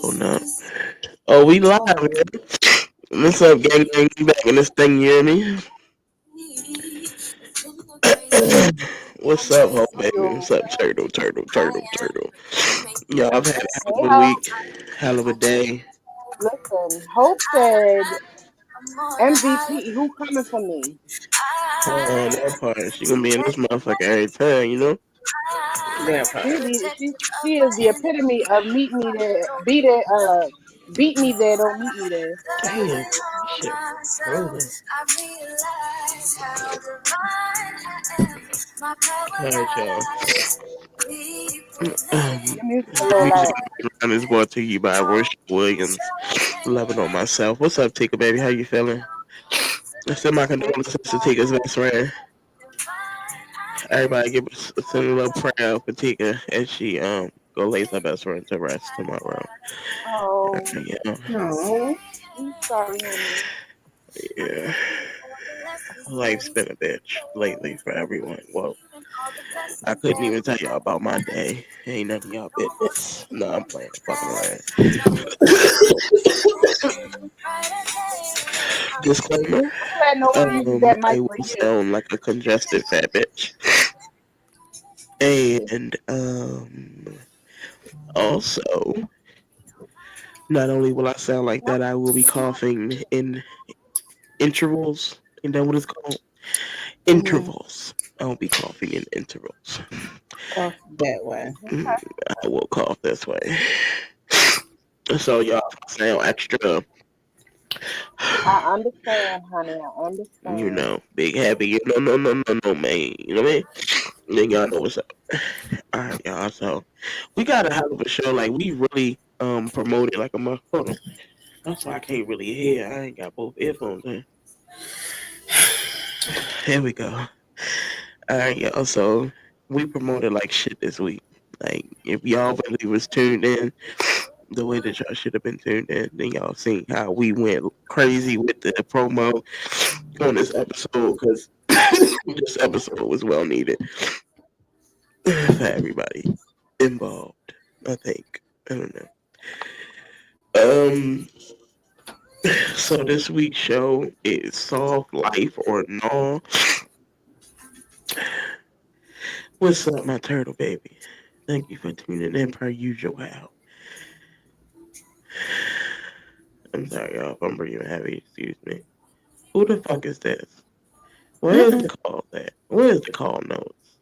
Oh no. Oh, we live, Oh, man. What's up, gang? Gang, we back in this thing, you hear me? What's up, ho baby? yo. What's up, turtle, turtle, turtle, turtle? Yo, I've had a hell Hey, of a Hope. week, hell of a day. Listen, Hope said, MVP, who coming for me? That part, she gonna be in this motherfucker every time, you know? That part. She is the epitome of meet me there, beat me there, don't meet me there. Damn, shit, rolling. Alright, y'all. Your music a The little music loud. round is brought to you by Worship Williams. Loving on myself. What's up, Tika, baby? How you feeling? I send my condolences to Tika's best friend. Everybody give us send a little prayer for Tika as she go lays her best friend to rest tomorrow. Oh, Yeah, No. I'm sorry, honey. yeah. Life's been a bitch lately for everyone. Well, I couldn't even tell y'all about my day. Ain't none of y'all business. No, I'm playing fucking around. Disclaimer: I'm glad nobody uses that I mic will for you. sound like a congested fat bitch, and also, not only will I sound like that, I will be coughing in intervals. You know what it's called? Mm-hmm. Intervals. I won't be coughing in intervals. Cough that way. Mm, I will cough this way. So y'all sound extra, I understand, honey. I you understand. know, big happy. No, man. You know what I mean? Then y'all know what's up. All right, y'all. So we got a hell of a show. Like we really promoted like a month. Hold on. That's why I can't really hear. I ain't got both earphones in. Here we go. All right, y'all. So we promoted like shit this week. Like if y'all really was tuned in the way that y'all should have been tuned in, then y'all seen how we went crazy with the promo on this episode because this episode was well needed for everybody involved. I think. I don't know. Um. So this week's show is Soft Life or No. What's up, my turtle baby? Thank you for tuning in per usual. I'm sorry, y'all, if I'm breathing heavy. Excuse me. Who the fuck is this? Where is Mm-mm. the call at? Where is the call notes?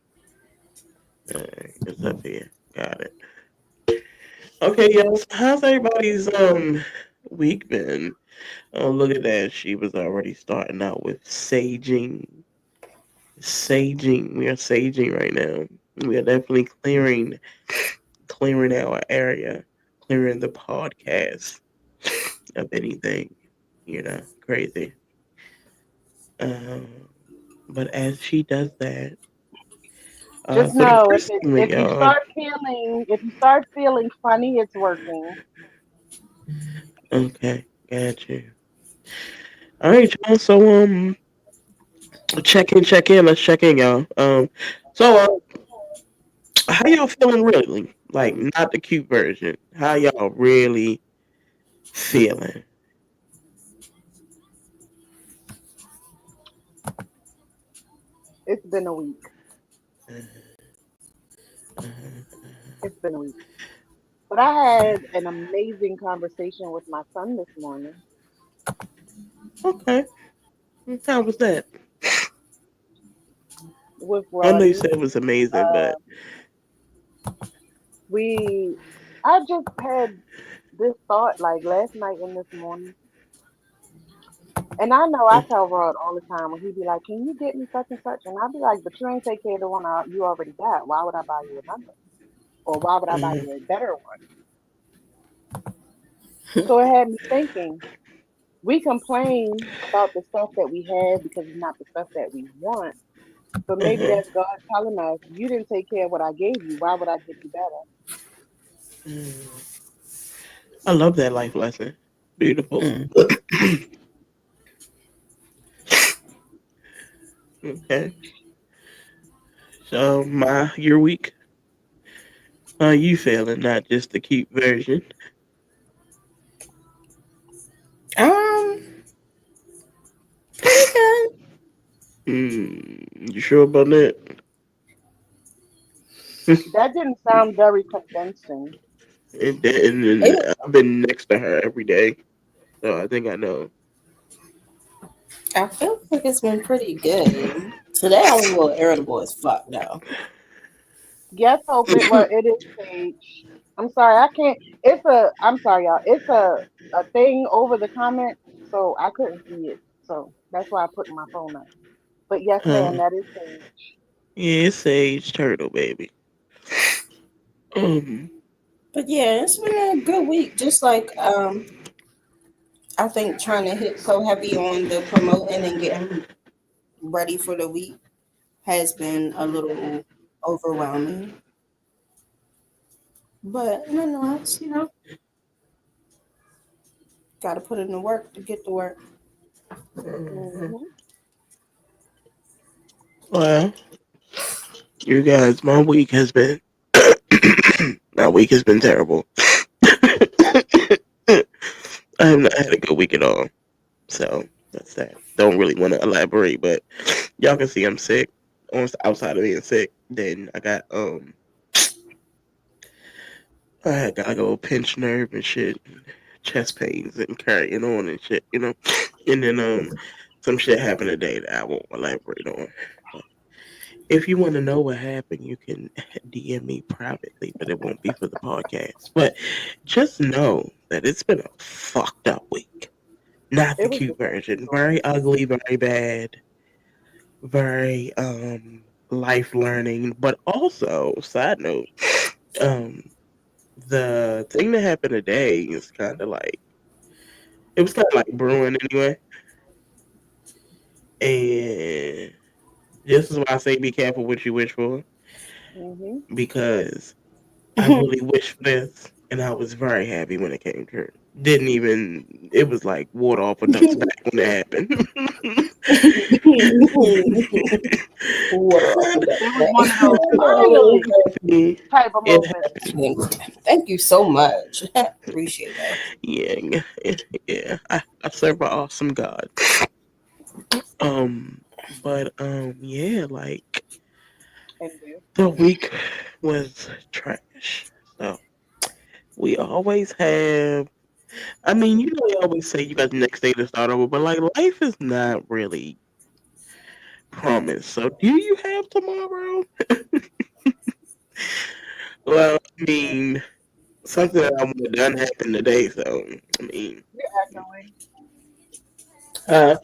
It's up here. Got it. Okay, y'all. So how's everybody's week been? Oh, look at that. She was already starting out with saging. Saging. We are saging right now. We are definitely clearing our area, clearing the podcast of anything, crazy. Um, but as she does that, Just so the know first segment, y'all. if you start feeling funny, it's working. Okay, got you. All right, y'all. So check in. Let's check in, y'all. So how y'all feeling really? Like not the cute version. How y'all really feeling? It's been a week. Uh, It's been a week. But I had an amazing conversation with my son this morning. okay, how was that? With I know you Roddy. said it was amazing, Uh, but we, I just had this thought like last night and this morning. And I know I tell Rod all the time when he be like, "Can you get me such and such?" And I be like, "But you ain't take care of the one you already got. Why would I buy you another? Or why would I buy uh, you a better one?" So it had me thinking. We complain about the stuff that we have because it's not the stuff that we want. But maybe uh-huh. that's God telling us, "You didn't take care of what I gave you. Why would I give you better?" I love that life lesson. Beautiful. Mm. Okay. So your week. How you feeling? Not just the cute version. You sure about that? That didn't sound very convincing. And then It, and I've been next to her every day, so I think I know. I feel like it's been pretty good. Today I was a little irritable as fuck though. Yes, hope it. Well, it is Sage. I'm sorry, I can't. It's a. I'm sorry, y'all. It's a thing over the comment, so I couldn't see it. So that's why I put my phone up. But yes, ma'am, Uh, that is Sage. yeah, it's Sage Turtle, baby. Um, But yeah, it's been a good week. Just like I think trying to hit so heavy on the promoting and getting ready for the week has been a little overwhelming. But nonetheless, got to put in the work to get the work. Hmm. well, you guys, my week has been terrible. I have not had a good week at all. So that's that. Don't really want to elaborate, but y'all can see I'm sick. Outside of being sick, then I got like a little pinched nerve and shit, chest pains and carrying on and shit, And then some shit happened today that I won't elaborate on. But if you want to know what happened, you can DM me privately, but it won't be for the podcast. But just know that it's been a fucked up week. Not the It was cute just a version. storm. Very ugly, very bad, very life learning. But also, side note, um the thing that happened today is kind of like it was kind of like brewing anyway. And this is why I say be careful what you wish for, Hmm. because I really wished for this, and I was very happy when it came true. Didn't even it was like water off a duck's back when it happened. Water off a Kind It duck's was one of back. those Oh, finally of type of it moments. thank you so much. Appreciate that. yeah, yeah. I serve an awesome God. Um, but yeah, like And do. the week was trash. So we always have. I mean, they always say you got the next day to start over, but like life is not really promised. So do you have tomorrow? Well, I mean, something that I would have done happened today. So I mean, You're echoing. uh,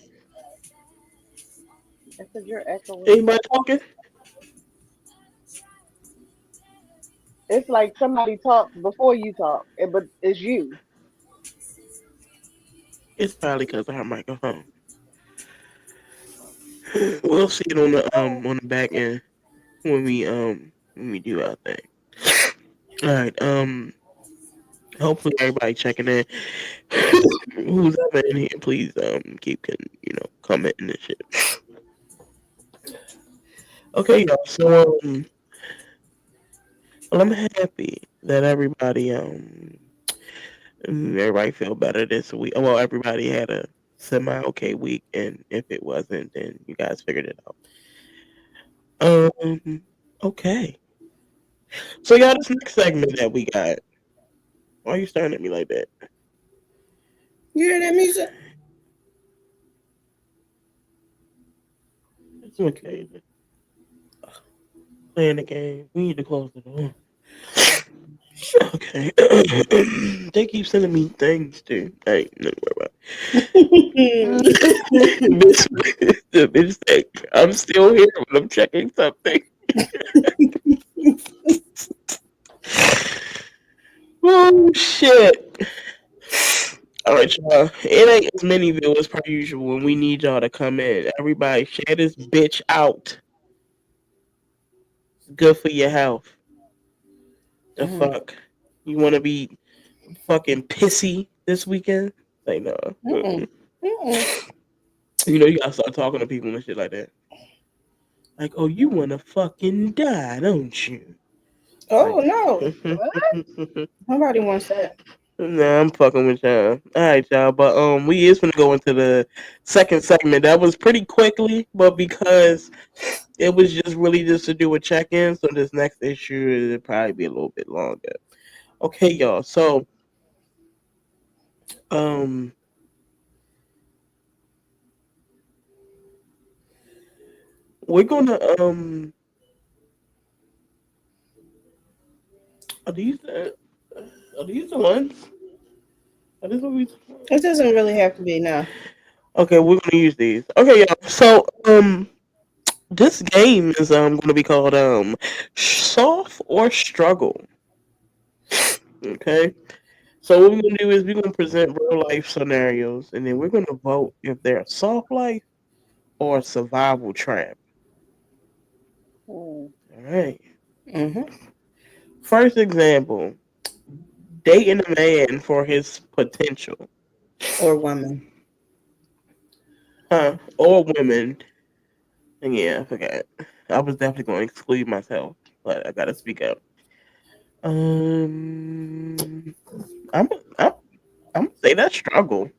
I said you're echoing. anybody talking? It's like somebody talks before you talk, but it's you. It's probably because of her microphone. We'll see it on the back end when we do our thing. All right. Hopefully everybody checking in. Who's ever in here, please keep commenting and shit. Okay, y'all. So well, I'm happy that everybody feel better this week. Well, everybody had a semi okay week, and if it wasn't, then you guys figured it out. Okay. So y'all, this next segment that we got. Why are you staring at me like that? You hear that music? It's okay. Playing the game. We need to close the door. Okay. They keep sending me things too. Hey, nothing to worry about. Bitch, the bitch think I'm still here when I'm checking something. Oh shit. Alright, y'all. It ain't as many viewers per usual, and we need y'all to come in. Everybody, share this bitch out. It's good for your health. The fuck? You wanna be fucking pissy this weekend? Like, no. You gotta start talking to people and shit like that. Like, oh, you wanna fucking die, don't you? Oh Like, no, nobody wants that. Nah, I'm fucking with y'all. All right, y'all. But we is gonna go into the second segment. That was pretty quickly, but because it was just really just to do a check in, so this next issue it'll probably be a little bit longer. Okay, y'all. So um, we're gonna are these are these the ones? Are these what we? It doesn't really have to be now. Okay, we're gonna use these. Okay, y'all. So this game is gonna be called soft or struggle. Okay. So what we're gonna do is we're gonna present real life scenarios, and then we're gonna vote if they're a soft life or a survival trap. Hmm. All right. Mm-hmm. First example: dating a man for his potential, Or woman. huh? Or women. And yeah, I forgot. I was definitely going to exclude myself, but I gotta speak up. Um, I'm I'm I'm gonna say that struggle,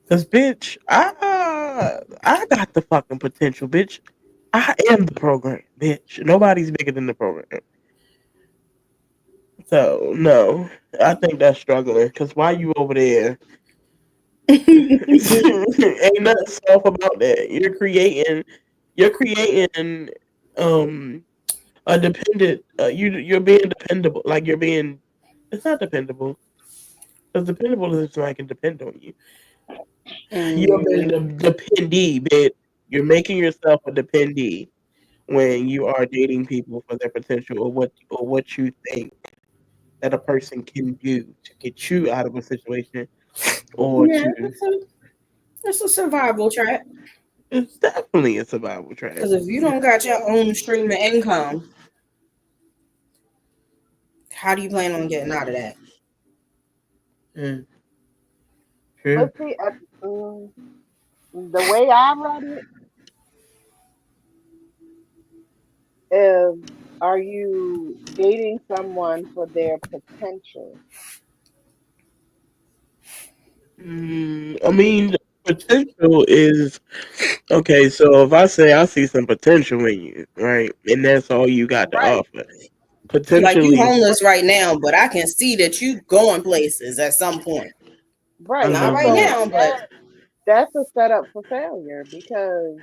cause bitch, I got the fucking potential, bitch. I am the program, bitch. Nobody's bigger than the program. So no, I think that's struggling. Cause why you over there? Ain't nothing soft about that. You're creating um a dependent. You're being dependable. Like you're being. It's not dependable. Because dependable is if somebody can depend on you. You're being Mm, a dependee, bitch. You're making yourself a dependee when you are dating people for their potential or what you think that a person can do to get you out of a situation or yeah, to. it's a survival trap. It's definitely a survival trap. Because if you don't got your own stream of income, how do you plan on getting out of that? Mm, But true. see, the way I read it is, are you dating someone for their potential? I mean, the potential is okay. So if I say I see some potential in you, right, and that's all you got to Right. offer, Like you potentially, homeless right now, but I can see that you going places at some point. Right. Not And right uh-huh, so now, but that's a setup for failure because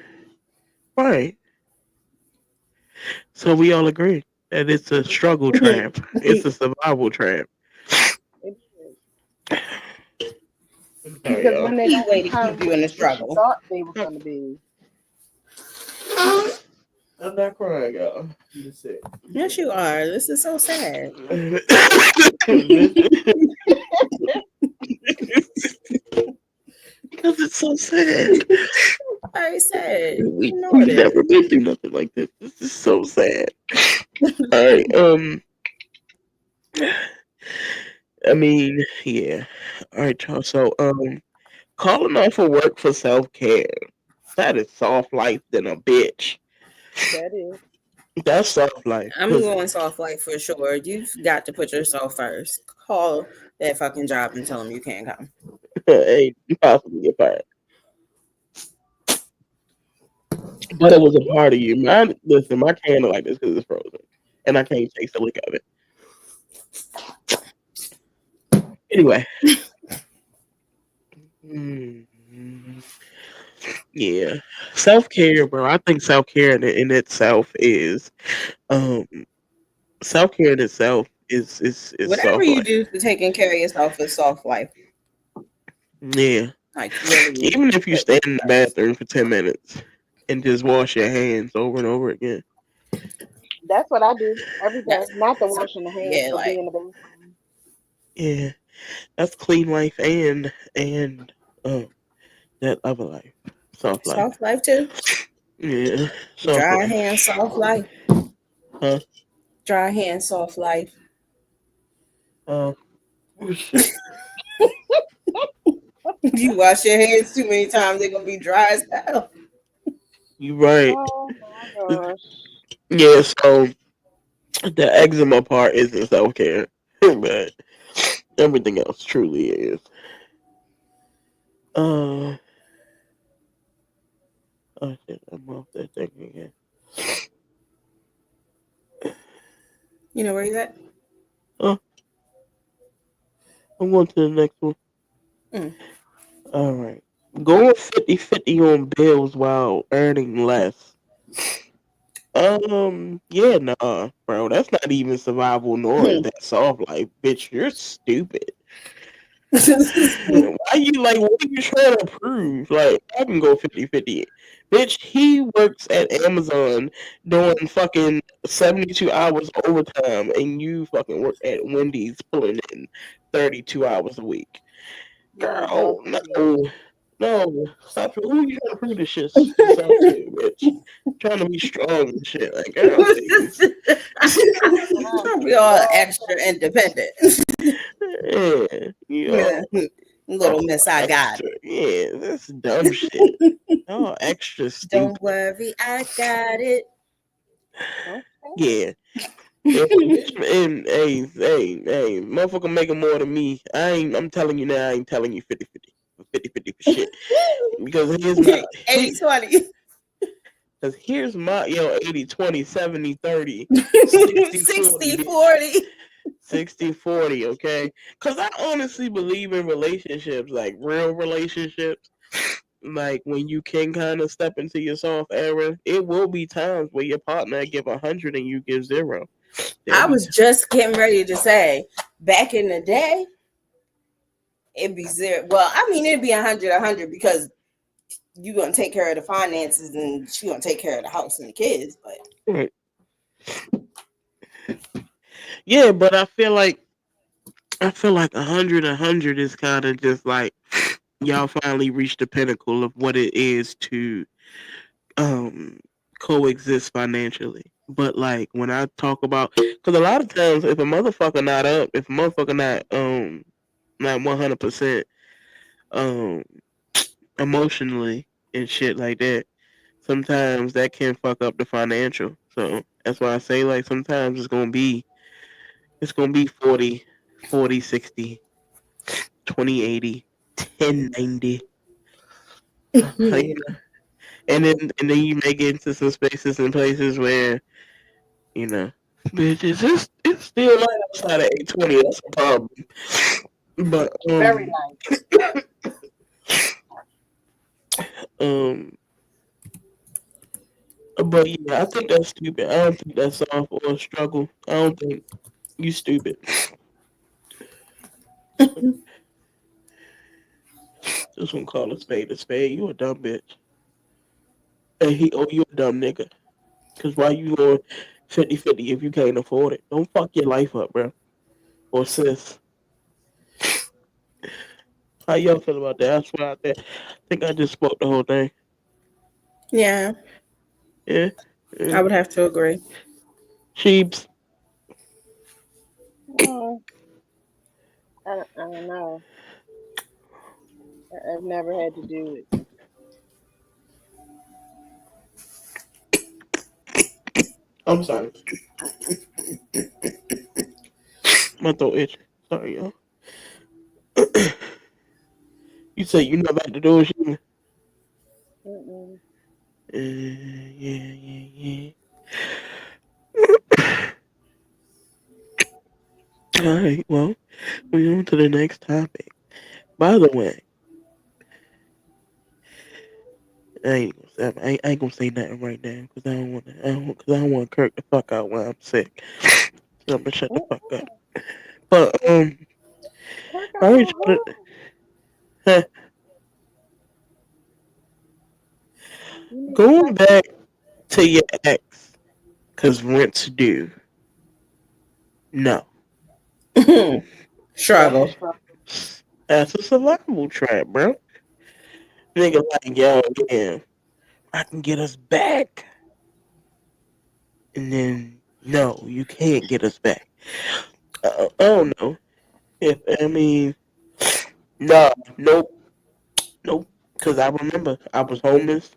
right. So we all agree that it's a struggle trap. It's a survival trap. it is. I'm sorry, Because y'all. when they key don't way to keep become you in the what you struggle. thought they were going to be, I'm not crying, y'all. I'm just sick. Yes, you are. This is so sad. Because it's so sad. Very sad. We You know we've it is. never been through nothing like this. This is so sad. All right. I mean, yeah. All right, y'all. So, calling off of work for self care. That is soft life than a bitch. that is. That's soft life. I'm Cause going soft life for sure. You've got to put yourself first. Call that fucking job and tell them you can't come. ain't possibly a part. But it was a part of you. Mine, listen, my can like this because it's frozen, and I can't taste the lick of it. Anyway, mm, yeah, self care, bro. I think self care in itself is um self care in itself is Whatever soft you life. do for taking care of yourself is soft life. Yeah, Like really even if you put stand you in the first. bathroom for 10 minutes and just wash your hands over and over again. That's what I do every day. That's Not the so, washing the hands, yeah, but like being the bathroom. Yeah, that's clean life and that other life, soft life. soft life too. Yeah, soft Dry life. hand, soft life. Huh? Dry hand, soft life. Oh, oh shit. You wash your hands too many times, they're gonna be dry as hell. You right. Oh my gosh. Yeah, so the eczema part isn't self care, but Everything else truly is. Oh shit, I'm off that thing again. You know where you at? Oh, I'm going to the next one. Mm. All right. Going 50-50 on bills while earning less. Yeah, nah, bro. That's not even survival, nor is that soft life. Bitch, you're stupid. Why you like, what are you trying to prove? Like, I can go 50-50. Bitch, he works at Amazon doing fucking 72 hours overtime, and you fucking work at Wendy's pulling in 32 hours a week. You're a Girl, broken bitch. no. No. Stop. Who you trying to prove this shit yourself to, bitch? Trying to be strong and shit. Like, girl, please. We all extra independent. Yeah. Yeah. Yo. Little miss, I got Extra. Yeah, that's dumb shit. Oh, extra it. stupid. Don't worry, I got it. Yeah. And hey, motherfucker making more than me. I'm telling you now, I ain't telling you 50-50. 50-50 for shit. Because here's my 80-20. Because here's my 80-20, 70-30, 60-40, 60-40. 60-40, okay? Because I honestly believe in relationships, like real relationships. Like when you can kind of step into your soft era, it will be times where your partner give 100 and you give 0. I was just getting ready to say, back in the day, it'd be 0. Well, I mean, it'd be 100 because you're gonna take care of the finances and she's gonna take care of the house and the kids. But right. Yeah, but I feel like 100 is kind of just like y'all finally reached the pinnacle of what it is to um coexist financially. But like when I talk about, because a lot of times if a motherfucker not up, if a motherfucker not 100% um emotionally and shit like that, sometimes that can fuck up the financial. So that's why I say like sometimes it's gonna be 40-60, 20-80, 10-90. Like, and then you may get into some spaces and places where bitch, it's still light outside of 820. That's a problem. But Very nice. um, but yeah, I think that's stupid. I don't think that's soft or a struggle. I don't think you stupid. Just gonna call a spade a spade. You a dumb bitch. And you a dumb nigga. Cause why you going 50-50 if you can't afford it? Don't fuck your life up, bro. Or sis. How y'all feel about that? That's why I think I just spoke the whole thing. yeah, Yeah. I would have to agree. Sheeps. Well, I don't know. I've never had to do it. I'm sorry. My throat itch. Sorry, y'all. You say you never had to do it, Sheila? Mm-mm. Yeah. All right, well, we on to the next topic. By the way, I ain't gonna say nothing right now because I don't want to kirk the fuck out when I'm sick. So I'm gonna shut the fuck up. But Kirk I out ain't on trying who? to, You need to going check back to your ex because rent's due. No, that's a Struggle. struggle. that's a survival trap, bro. Nigga like yeah, I can get us back. And then, no, you can't get us back. I don't know. I mean, no, nope. Because I remember I was homeless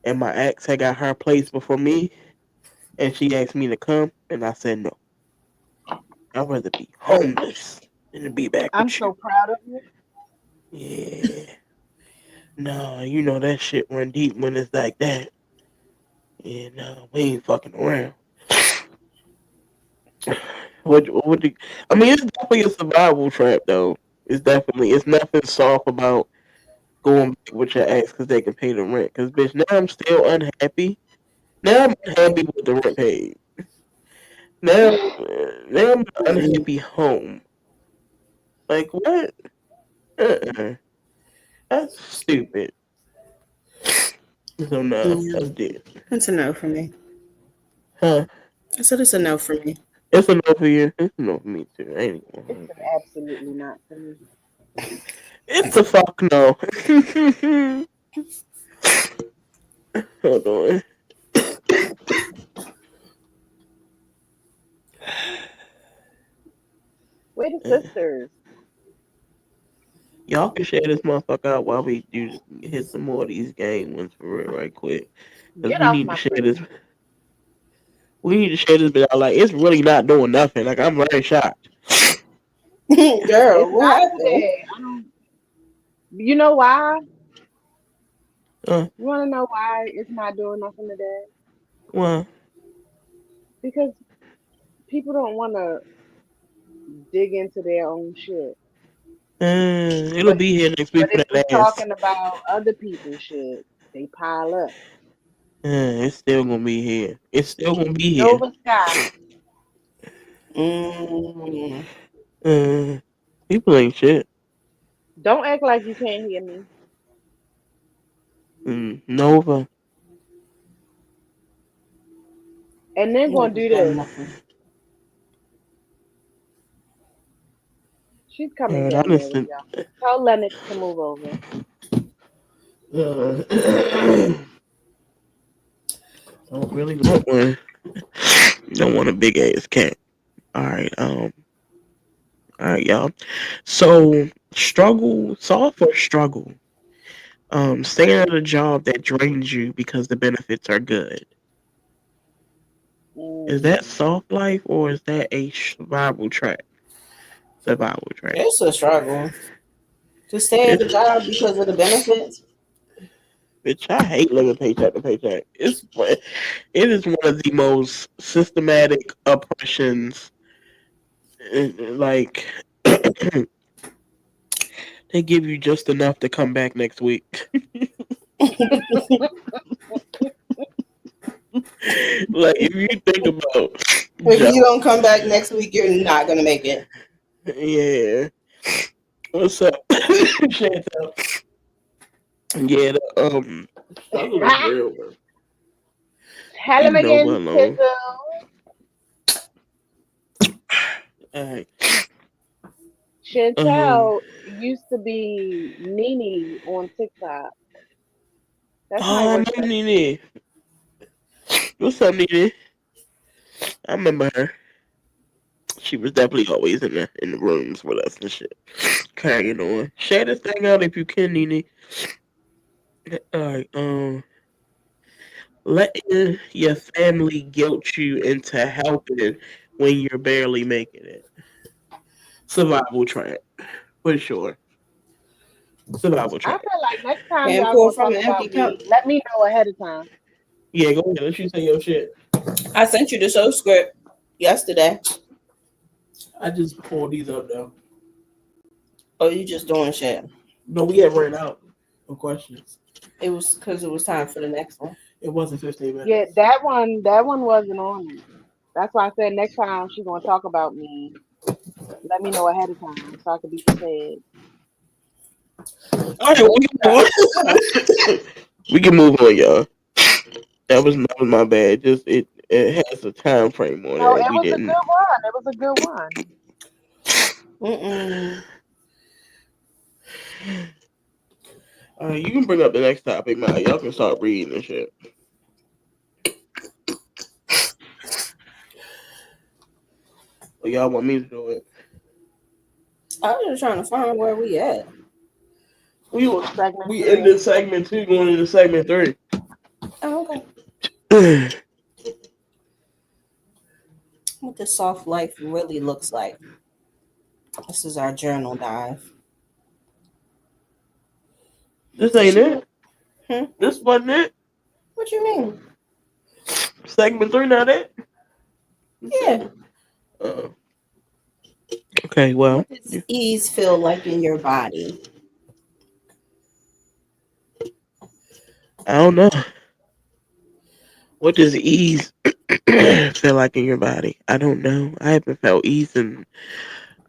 and my ex had got her place before me and she asked me to come and I said no. I'd rather be homeless and be back I'm with you. so proud of you. Yeah. No, you know that shit run deep when it's like that. Yeah, no, we ain't fucking around. What the, I mean, it's definitely a survival trap, though. It's nothing soft about going back with your ex because they can pay the rent. Because, bitch, now I'm still unhappy. Now I'm unhappy with the rent paid. Now, now I'm in an unhappy home. Like, what? Uh-uh. That's stupid. So, nah, Yeah, that's dead. it's a no for me. Huh? I said it's a no for me. It's a no for you. It's a no for me, too. I ain't gonna It's hold you. absolutely not for me. It's a fuck no. Hold on. We're the Uh, sisters. Y'all can share this motherfucker out while we do hit some more of these game ones for real, right quick. Because Get off my this. screen. We need to share this bit out. Like, it's really not doing nothing. Like, I'm very shocked. Girl, It's what not happened? today. I don't. You know why? Uh, You want to know why it's not doing nothing today? well, Because people don't want to dig into their own shit. it'll But be here next but week for if we that ass. talking about other people's shit, they pile up. It's still gonna be here. It's still gonna be here. Nova Sky, Mm, Uh, People ain't shit. don't act like you can't hear me. Nova. And then gonna niggas do got this. nothing. She's coming I down there just with y'all. Tell Lennox to move over. don't really want one. Don't want a big ass cat. All right. All right, y'all. So solve for struggle. Staying at a job that drains you because the benefits are good. Is that Mm. soft life or is that a survival track? Survival track. It's a struggle to stay at the It's, job because of the benefits. bitch, I hate living paycheck to paycheck. It is one of the most systematic oppressions. Like they give you just enough to come back next week. Like if you think about If job, you don't come back next week, you're not gonna make it. yeah. What's up, Chantel? Yeah, the struggle is real, bro. Tell him Leave Nova again, alone. Tizzle. Alright. Um. Chantel used to be Nene on TikTok. That's my Oh, I worst know bestie. Nene. What's up, Nene? I remember her. She was definitely always in the rooms with us and shit. Carrying on. Share this thing out if you can, Nene. Alright. Letting your family guilt you into helping when you're barely making it. Survival trap. For sure. Survival I trap. feel like next time Can't y'all pour gonna from talk an empty about cup. me, let me know ahead of time. Yeah, go ahead. Let you say your shit. I sent you the show script yesterday. I just pulled these up though. Oh, you just doing shit. No, we have ran out of questions. It was because it was time for the next one. It wasn't 15 minutes. Yeah, that one wasn't on it. That's why I said next time she's gonna talk about me, let me know ahead of time so I could be prepared. All right, we can move on. We can move on, y'all. That was my bad. Just it has a time frame on No, it, and it we was a didn't. good one. It was a good one. Mm-mm. All right, you can bring up the next topic, man. Y'all can start reading and shit. But y'all want me to do it? I was just trying to find where we at. We were Segment we 3. ended segment 2, going into segment 3. Oh, okay. What the soft life really looks like. This is our journal dive. This ain't it. Hmm? This wasn't it. What you mean? Segment 3, not it. Yeah. Uh, okay, well, What does ease feel like in your body? I don't know. What does ease feel like in your body? I don't know. I haven't felt ease, and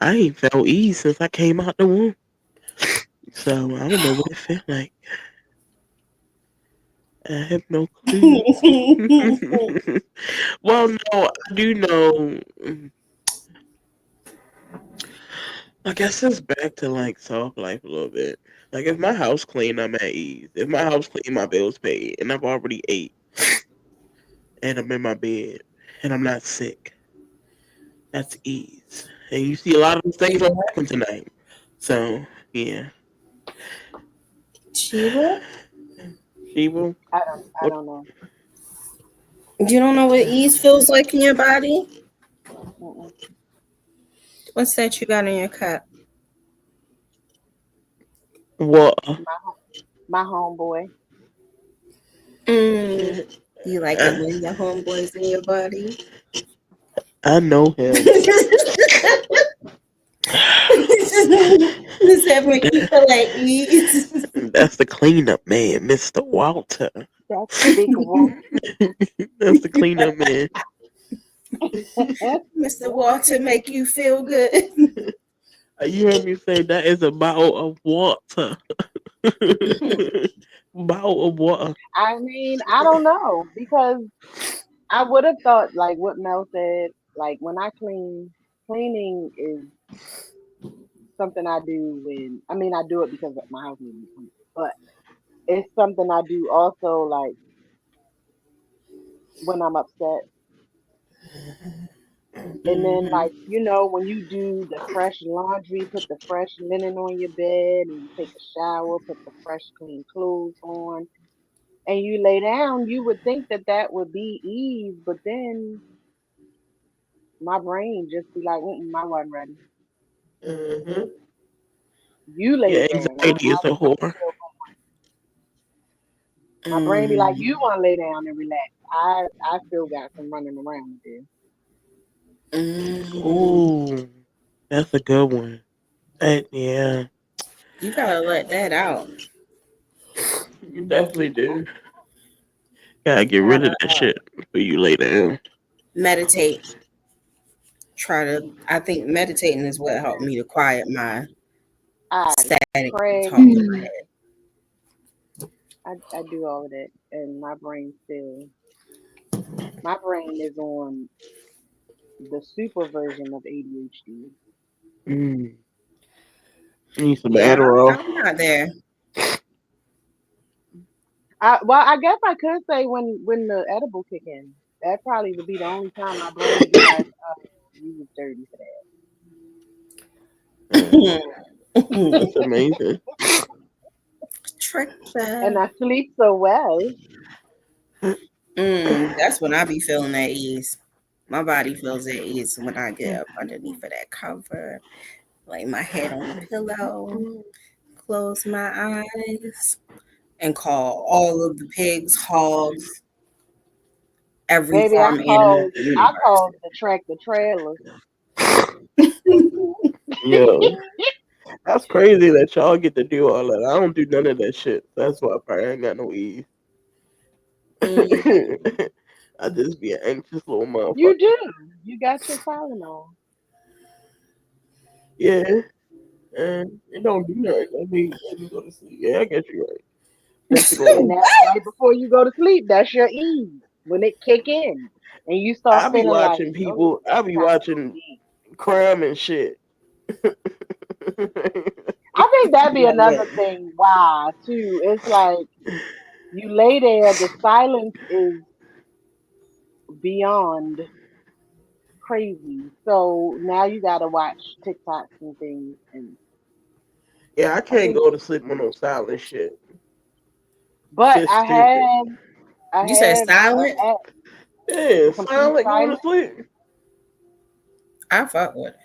I ain't felt ease since I came out the womb. So I don't know what it feels like. I have no clue. Well, no, I do know. I guess it's back to like soft life a little bit. Like if my house clean, I'm at ease. If my house clean, my bills paid, and I've already ate, and I'm in my bed, and I'm not sick. That's ease. And you see a lot of those things don't happen tonight. So yeah, Sheba? Sheba, I what? don't know. You don't know what ease feels like in your body? Mm-mm. What's that you got in your cup? What? My homeboy. You like it when your homeboy's in your body? I know him. Does that make you feel like ease? That's the cleanup man, Mr. Walter. That's the big one. That's the cleanup man. Mr. Walter make you feel good. You heard me say that is a bottle of water. Bottle of water. I mean, I don't know because I would have thought like what Mel said. Like when I cleaning is something I do when I mean I do it because my house needs to be clean, but it's something I do also like when I'm upset. And then Hmm. like when you do the fresh laundry, put the fresh linen on your bed, and you take a shower, put the fresh clean clothes on, and you lay down, you would think that that would be ease, but then my brain just be like, I wasn't ready. Hmm. You Yeah, laid down. anxiety is a whore. My brain be like, Mm. you want to lay down and relax. I still got some running around there. Ooh, that's a good one. Yeah, You gotta let that out. you definitely do. Gotta get rid of Gotta that shit before you lay down. meditate. I think meditating is what helped me to quiet my I static pray. talk in my head. I do all of that, and my brain is on the super version of ADHD. Mm. You need some Yeah, Adderall. I'm not there. Well, I guess I could say when the edible kick in, that probably would be the only time my brain would be like, oh, you was dirty for Mm. That's amazing. Trick that, and play. I sleep so well. That's when I be feeling at ease. My body feels at ease when I get up underneath of that cover, lay my head on the pillow, close my eyes, and call all of the pigs, hogs, every Baby, farm animal in the I universe. called the tractor trailer. Yo, that's crazy that y'all get to do all that. I don't do none of that shit. That's why I probably ain't got no ease. Mm, I just be an anxious little motherfucker. You do. You got your Tylenol. Yeah, and it don't do nothing. Let me go to sleep. Yeah, I get you right. Got you And right. that right before you go to sleep, that's your ease. When it kick in and you start I be feeling like, watching oh, people. I it's be time to go to watching sleep. crime and shit. I think that'd be yeah, another thing. Wow, too. It's like you lay there, the silence is beyond crazy. So now you gotta watch TikToks and things. And Yeah, I I can't think, go to sleep on no silent shit. but Shit's stupid. I you said have silent. a Yeah, complete silent going to silence. sleep. I fuck with it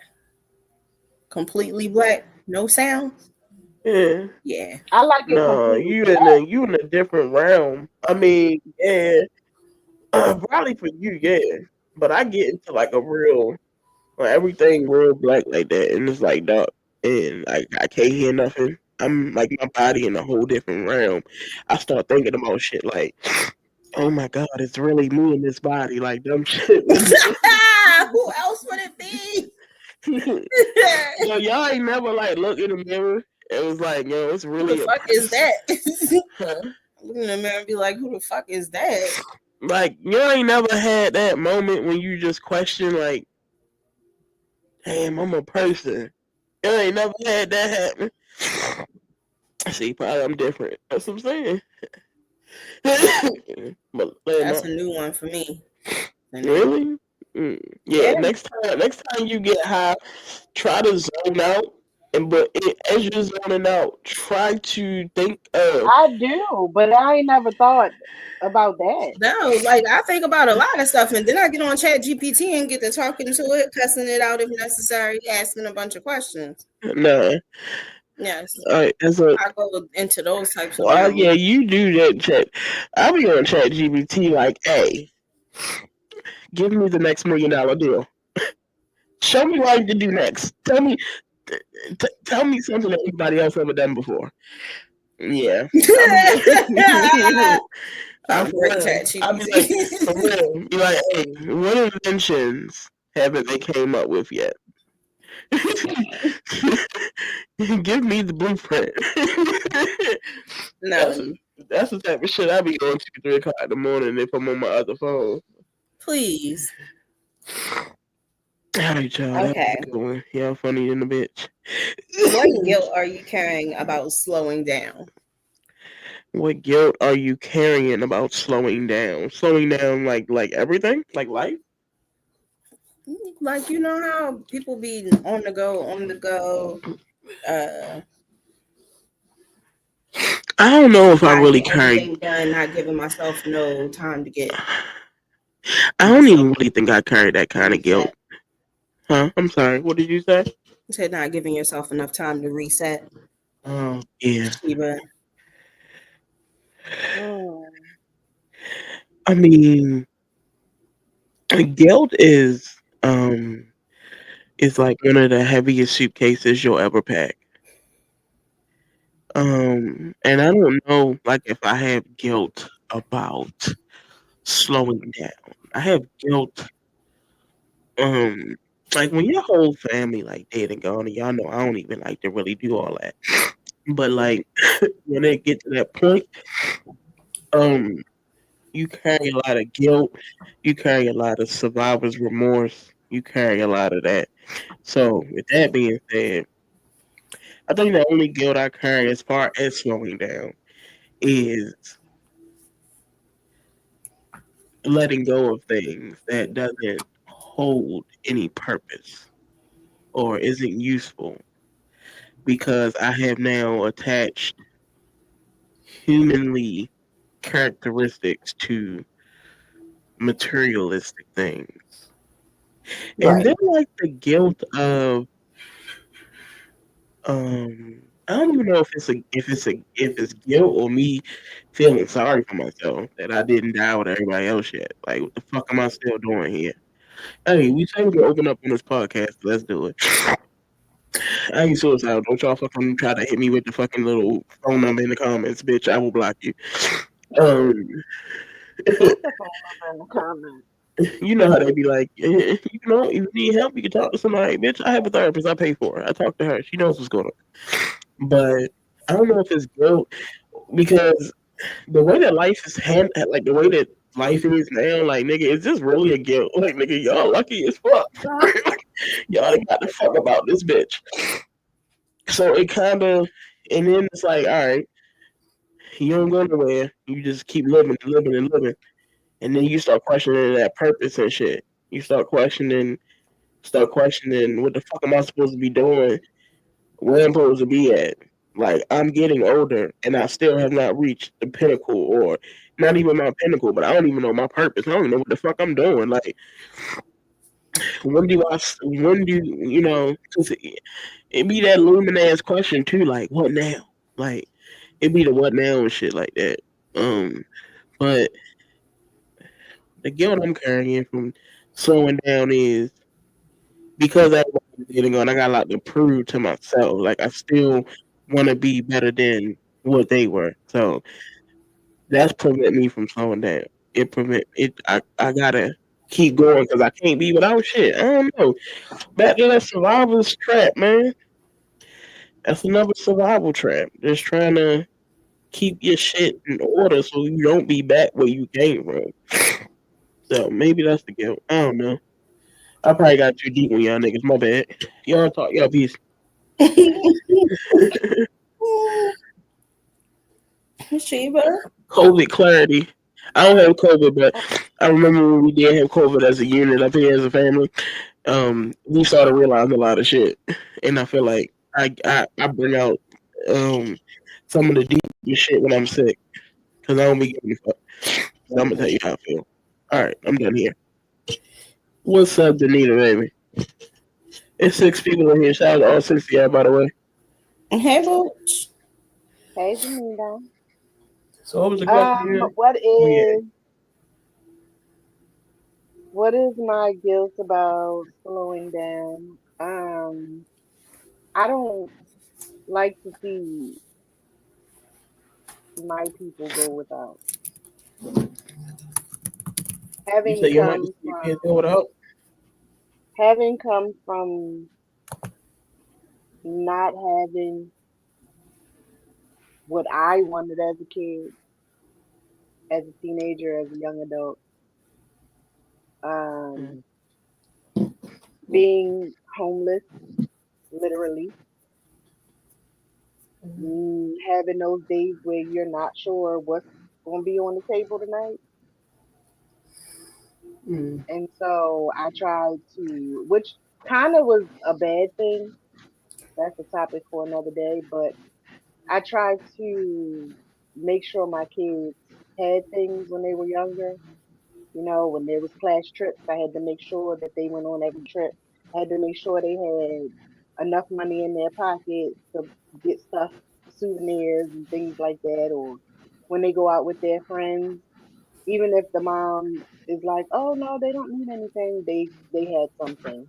completely black, no sound. Yeah. Yeah. I like it No, completely black. you in a different realm. I mean, yeah, probably for you, yeah. But I get into like a real, like everything real black like that, and it's like dark, and like I can't hear nothing. I'm like my body in a whole different realm. I start thinking about shit like, oh my god, it's really me in this body, like dumb shit. Who else would it be? Yo, y'all ain't never like look in the mirror. It was like, yo, it's Who really the a fuck is person. that? Huh? Look in the mirror and be like, who the fuck is that? Like, you ain't never had that moment when you just question, like, damn, I'm a person. You ain't never had that happen. See, probably I'm different. That's what I'm saying. But That's a new one for me. really? Yeah. Yeah. Next time you get high, try to zone out. As you're zoning out, try to think of. I do, but I ain't never thought about that. No, like I think about a lot of stuff, and then I get on Chat GPT and get to talking to it, cussing it out if necessary, asking a bunch of questions. No. Yes, As a I go into those types of well, yeah, realms. you do that. Chat. I be on Chat GPT like, hey, give me the next $1 million deal. Show me what I can do next. Tell me something that anybody else ever done before. Yeah. I'm great Chat I'll be like, GPT. for real. Be like, hey, what inventions haven't they came up with yet? Give me the blueprint. No, That's the type of shit I be going to 3 o'clock in the morning if I'm on my other phone. please. All right, y'all. Okay. That was a good one. Y'all funny in the bitch. What guilt are you carrying about slowing down? What guilt are you carrying about slowing down? Slowing down like everything? Like life? Like you know how people be on the go. I don't know if I Not really getting carry. everything done, not giving myself no time to get. I don't even really think I carry that kind of guilt. Reset. Huh? I'm sorry. What did you say? You said not giving yourself enough time to reset. Oh, yeah. Sheba. Mm. I mean, guilt is like one of the heaviest suitcases you'll ever pack. And I don't know, like, if I have guilt about slowing down. I have guilt, like when your whole family like dead and gone, and y'all know I don't even like to really do all that. But like when they get to that point, um, you carry a lot of guilt, you carry a lot of survivor's remorse, you carry a lot of that. So with that being said, I think the only guilt I carry as far as slowing down is letting go of things that doesn't hold any purpose or isn't useful because I have now attached humanly characteristics to materialistic things. And Right. then like the guilt of I don't even know if it's guilt or me feeling sorry for myself that I didn't die with everybody else yet. Like what the fuck am I still doing here? Hey, we say we can open up on this podcast. Let's do it. I ain't suicidal. Don't y'all fucking try to hit me with the fucking little phone number in the comments, bitch. I will block you. Um, What's the phone number in the comments? you know how they be like, you know, if you need help, you can talk to somebody. Bitch, I have a therapist. I pay for her. I talk to her. She knows what's going on. But I don't know if it's guilt because the way that life is like the way that life is now, like nigga, is this really a guilt? Like nigga, y'all lucky as fuck. For real. Y'all ain't got to fuck about this bitch. So it kind of, and then it's like, all right, you don't go nowhere. You just keep living and living and living, and then you start questioning that purpose and shit. You start questioning what the fuck am I supposed to be doing? Where I'm supposed to be at? Like I'm getting older, and I still have not reached the pinnacle, or not even my pinnacle, but I don't even know my purpose. I don't even know what the fuck I'm doing. Like when do you know? Cause it be that looming ass question too. Like, what now? Like, it be the what now and shit like that. But the guilt I'm carrying from slowing down is because everybody's getting on. I got a lot to prove to myself. Like, I still want to be better than what they were. So that's prevent me from slowing down. It prevent it. I gotta keep going because I can't be without shit. I don't know. Back to that survival's trap, man. That's another survival trap. Just trying to keep your shit in order so you don't be back where you came from. So maybe that's the guilt. I don't know. I probably got too deep with y'all niggas. My bad. Y'all talk y'all piece. Sheba. COVID clarity. I don't have COVID, but I remember when we did have COVID as a unit up here as a family. We started realizing a lot of shit, and I feel like I bring out um some of the deep shit when I'm sick because I don't be giving a fuck. So I'm gonna tell you how I feel. All right, I'm done here. What's up, Danita, baby? It's 6 people in here. Shout out to all 6 of y'all, by the way. Hey, Booch. Hey, Janita. So what was the question again? What Oh yeah, is my guilt about slowing down? I don't like to see my people go without. you Having say you like to come see your from kids go without. having come from not having what I wanted as a kid, as a teenager, as a young adult, Mm. um, being homeless, literally, having those days where you're not sure what's going to be on the table tonight. Mm. And so I tried to, which kind of was a bad thing. That's a topic for another day. But I tried to make sure my kids had things when they were younger. You know, when there was class trips, I had to make sure that they went on every trip. I had to make sure they had enough money in their pocket to get stuff, souvenirs and things like that. Or when they go out with their friends, even if the mom is like, "Oh no, they don't need anything," they had something.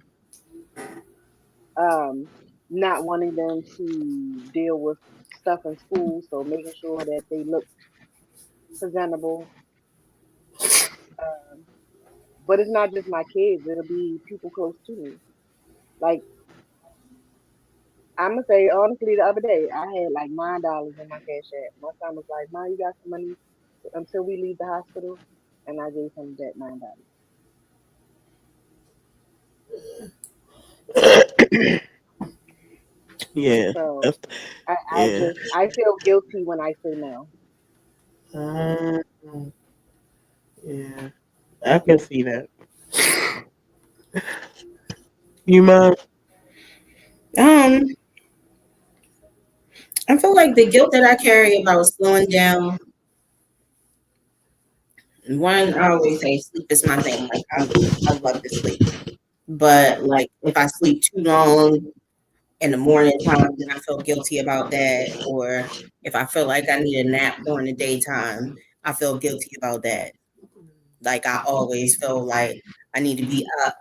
Um, Not wanting them to deal with stuff in school, so making sure that they look presentable. Um, but it's not just my kids; it'll be people close to me. Like I'm gonna say honestly, the other day I had like $9 in my cash app. My son was like, "Mom, you got some money until we leave the hospital," and I gave him that $9. Yeah, So that's I yeah. just I feel guilty when I say no. Um, yeah, I can see that. You mind? Um, I feel like the guilt that I carry about slowing down. One, I always say sleep is my thing. Like I love to sleep, but like if I sleep too long in the morning time, then I feel guilty about that. Or if I feel like I need a nap during the daytime, I feel guilty about that. Like I always feel like I need to be up,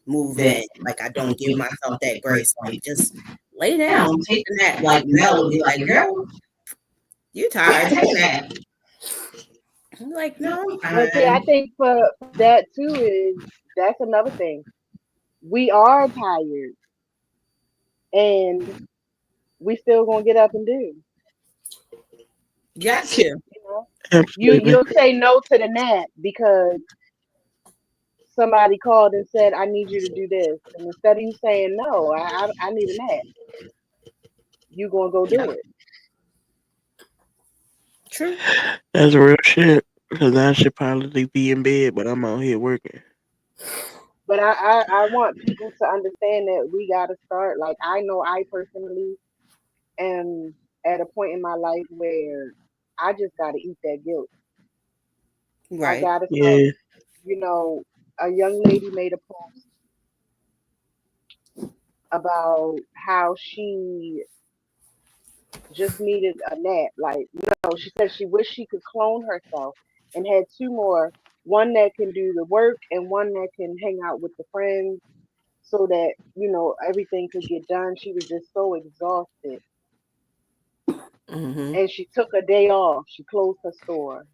moving. Like I don't give myself that grace. Like just lay down, take a nap. Like Mel would be like, "Girl, you tired? Take a nap." I'm like, "No, I'm But see, I fine." think for that too is that's another thing. We are tired, and we still gonna get up and do. Got to. You know, Absolutely. you'll say no to the nap because somebody called and said, "I need you to do this," and instead of you saying no, I need a nap, you gonna go do Yeah, it. true. That's real shit. Cause I should probably be in bed, but I'm out here working. But I want people to understand that we gotta start. Like I know I personally am at a point in my life where I just gotta eat that guilt. I Right. gotta start, Yeah. you know, a young lady made a post about how she just needed a nap. Like, no, she said she wished she could clone herself and had two more, one that can do the work and one that can hang out with the friends so that, everything could get done. She was just so exhausted. Mm-hmm. And she took a day off. She closed her store.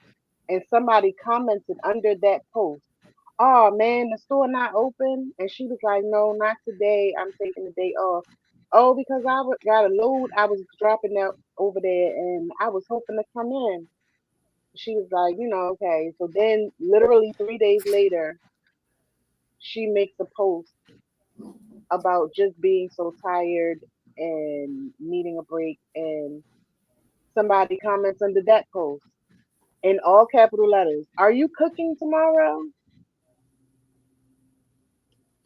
And somebody commented under that post, "Oh man, the store not open." And she was like, "No, not today. I'm taking the day off." "Oh, because got a load I was dropping out over there and I was hoping to come in." She was like, okay. So then literally 3 days later, she makes a post about just being so tired and needing a break. And somebody comments under that post in all capital letters, "Are you cooking tomorrow?"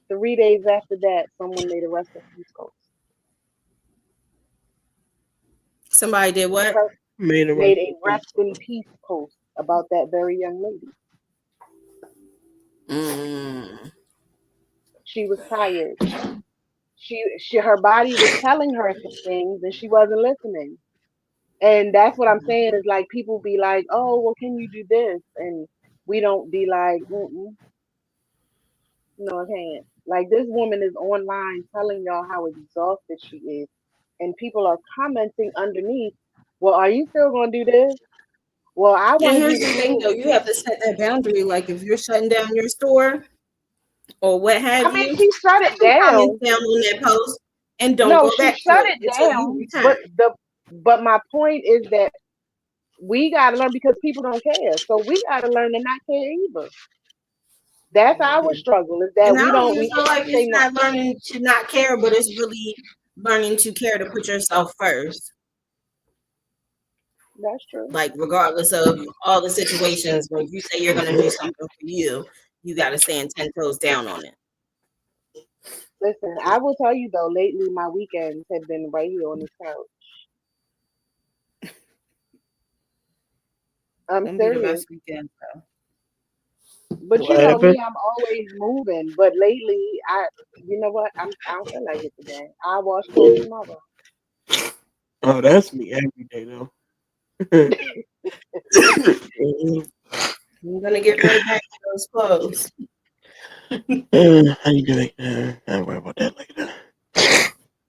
3 days after that, someone made a rest in peace post. Somebody did what? Made a Made a rest in peace post about that very young lady. Mm. She was tired. Her body was telling her some things and she wasn't listening. And that's what I'm saying is like people be like, "Oh, well, can you do this?" And we don't be like, "No, I can't." Like this woman is online telling y'all how exhausted she is, and people are commenting underneath, "Well, are you still gonna do this?" "Well, I And wanted you here's to the do thing, though, it." you have to set that boundary. Like if you're shutting down your store or what have I mean, you, she shut it put comments down. down on that post and don't No, go she back to shut it it until you down. return. But my point is that we gotta learn because people don't care. So we gotta learn to not care either. That's our struggle is that And I we don't don't even we feel like say it's no. not learning to not care, but it's really learning to care to put yourself first. That's true. Like regardless of all the situations where you say you're gonna do something for you, you gotta stand 10 toes down on it. Listen, I will tell you though, lately my weekends have been right here on this couch. I'm Gonna be the serious. best weekend, though. But you What know happened? me, I'm always moving. But lately, you know what? I don't feel like it today. I'll wash clothes tomorrow. Oh, that's me every day though. I'm gonna get right back to those clothes. How you doing? I'll worry about that later.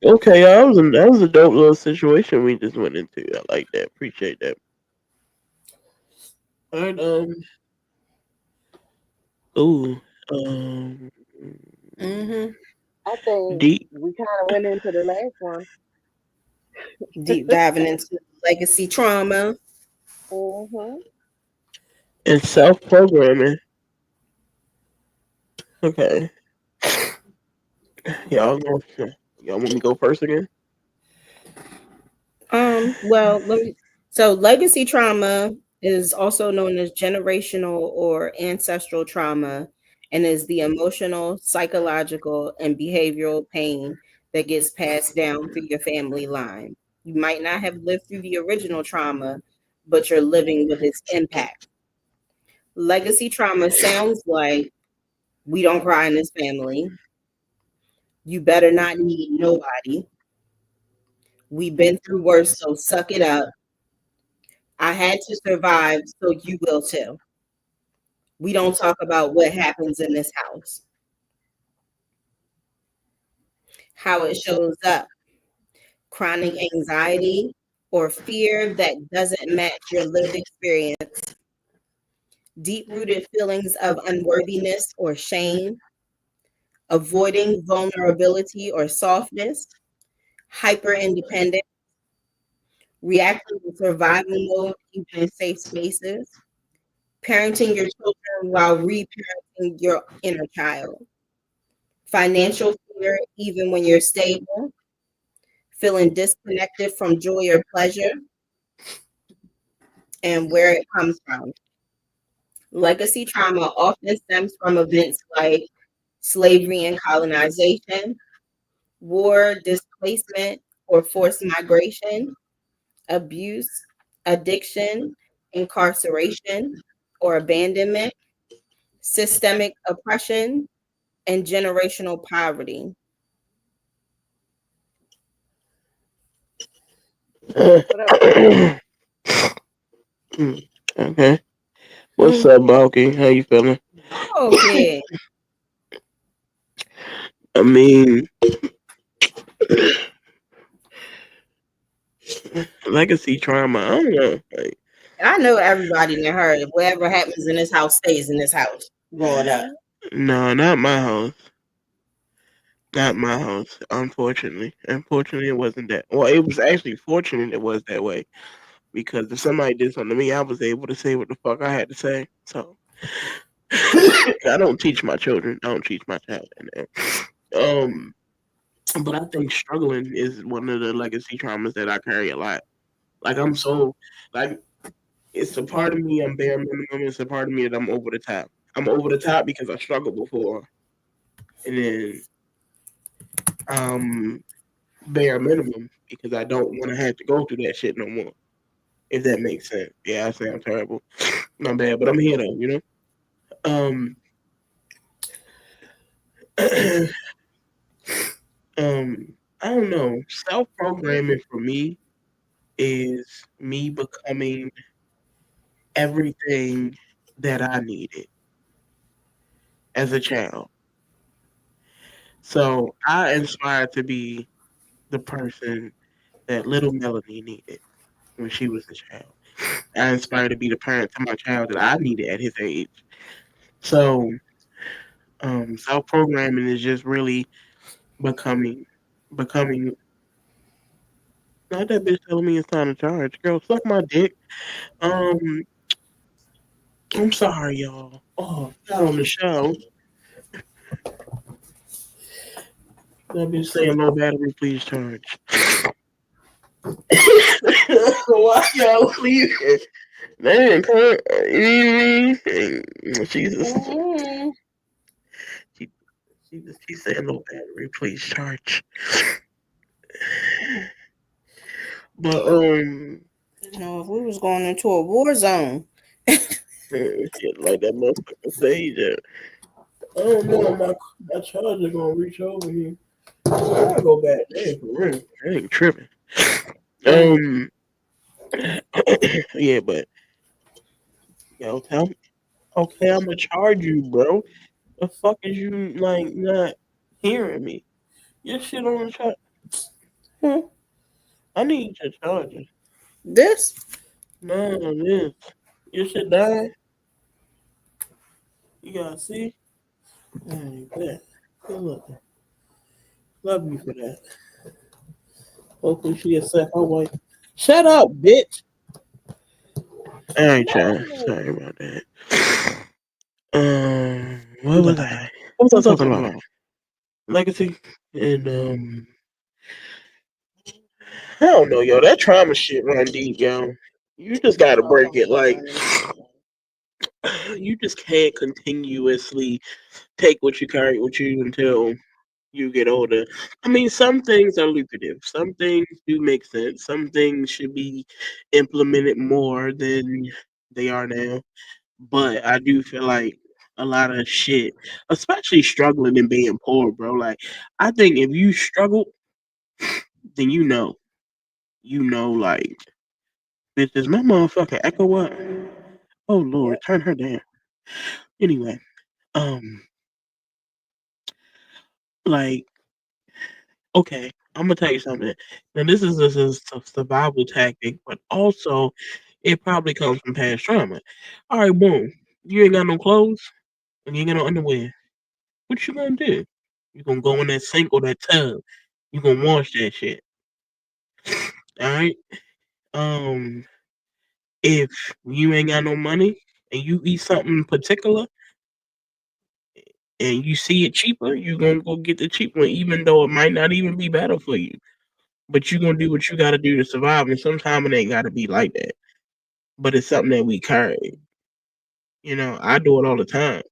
Okay, that was a dope little situation we just went into. I like that. Appreciate that. All right, ooh, um, Mm-hmm. I think deep we kind of went into the last one. Deep diving into legacy trauma. Hmm. and self programming. Okay, y'all go. Y'all want me to go first again? Well, so legacy trauma is also known as generational or ancestral trauma and is the emotional, psychological, and behavioral pain that gets passed down through your family line. You might not have lived through the original trauma, but you're living with its impact. Legacy trauma sounds like we don't cry in this family. You better not need nobody. We've been through worse, so suck it up. I had to survive, so you will too. We don't talk about what happens in this house, how it shows up, chronic anxiety or fear that doesn't match your lived experience, deep rooted feelings of unworthiness or shame, avoiding vulnerability or softness, hyper independence, reacting in survival mode, even in safe spaces, parenting your children while reparenting your inner child, financial fear even when you're stable, feeling disconnected from joy or pleasure, and where it comes from. Legacy trauma often stems from events like slavery and colonization, war, displacement, or forced migration, abuse, addiction, incarceration, or abandonment, systemic oppression, and generational poverty. What up, Chris? Okay. What's up, Balky? How you feeling? Okay. I mean, legacy trauma. I don't know. Like, I know everybody that heard whatever happens in this house stays in this house growing up. no, not my house. Not my house. Unfortunately, it wasn't that. Well, it was actually fortunate it was that way because if somebody did something to me, I was able to say what the fuck I had to say. So I don't teach my children. I don't teach my child that. But I think struggling is one of the legacy traumas that I carry a lot. Like I'm so like it's a part of me I'm bare minimum. It's a part of me that I'm over the top. I'm over the top because I struggled before, and then um bare minimum because I don't want to have to go through that shit no more. If that makes sense. Yeah, I sound terrible. Not bad, but I'm here though. Um, I don't know. Self programming for me is me becoming everything that I needed as a child. So I aspire to be the person that little Melanie needed when she was a child. I aspire to be the parent to my child that I needed at his age. So self programming is just really becoming becoming not that bitch telling me it's time to charge. Girl, suck my dick. Um I'm sorry, y'all. Oh, not on the show. That bitch saying low battery, please charge. Why y'all leaving? Man, Jesus. Mm-hmm. She, she said low battery, please charge. But You know, if we was going into a war zone. shit like that motherfucker say that. I don't know, my charger gonna reach over here. I'll go back there for real. I ain't tripping. Um, yeah, but yo, tell me, okay, I'm gonna charge you, bro. The fuck is you like not hearing me? Your shit on the charge. Hmm. I need your charger. This? No, this. Your shit died. You gotta see. Hey, bet. Good look. Love you for that. Hopefully she accept her wife. Shut up, bitch. All right, y'all. Sorry about that. What was I? What was I talking about? Legacy and I don't know, yo. That trauma shit run deep, yo. You just gotta break it. Like you just can't continuously take what you carry with you until you get older. I mean, some things are lucrative. Some things do make sense. Some things should be implemented more than they are now. But I do feel like a lot of shit, especially struggling and being poor, bro. Like, I think if you struggle, then like, bitch, is my motherfucking echo what? Oh Lord, turn her down. Anyway, um, like, okay, I'm gonna tell you something. Now, this is a survival tactic, but also it probably comes from past trauma. All right, boom, you ain't got no clothes and you ain't got no underwear. What you gonna do? You gonna go in that sink or that tub? You gonna wash that shit? All right. Um, if you ain't got no money and you eat something particular and you see it cheaper, you gonna go get the cheap one, even though it might not even be better for you. But you gonna do what you gotta do to survive, and sometimes it ain't gotta be like that. But it's something that we carry. I do it all the time.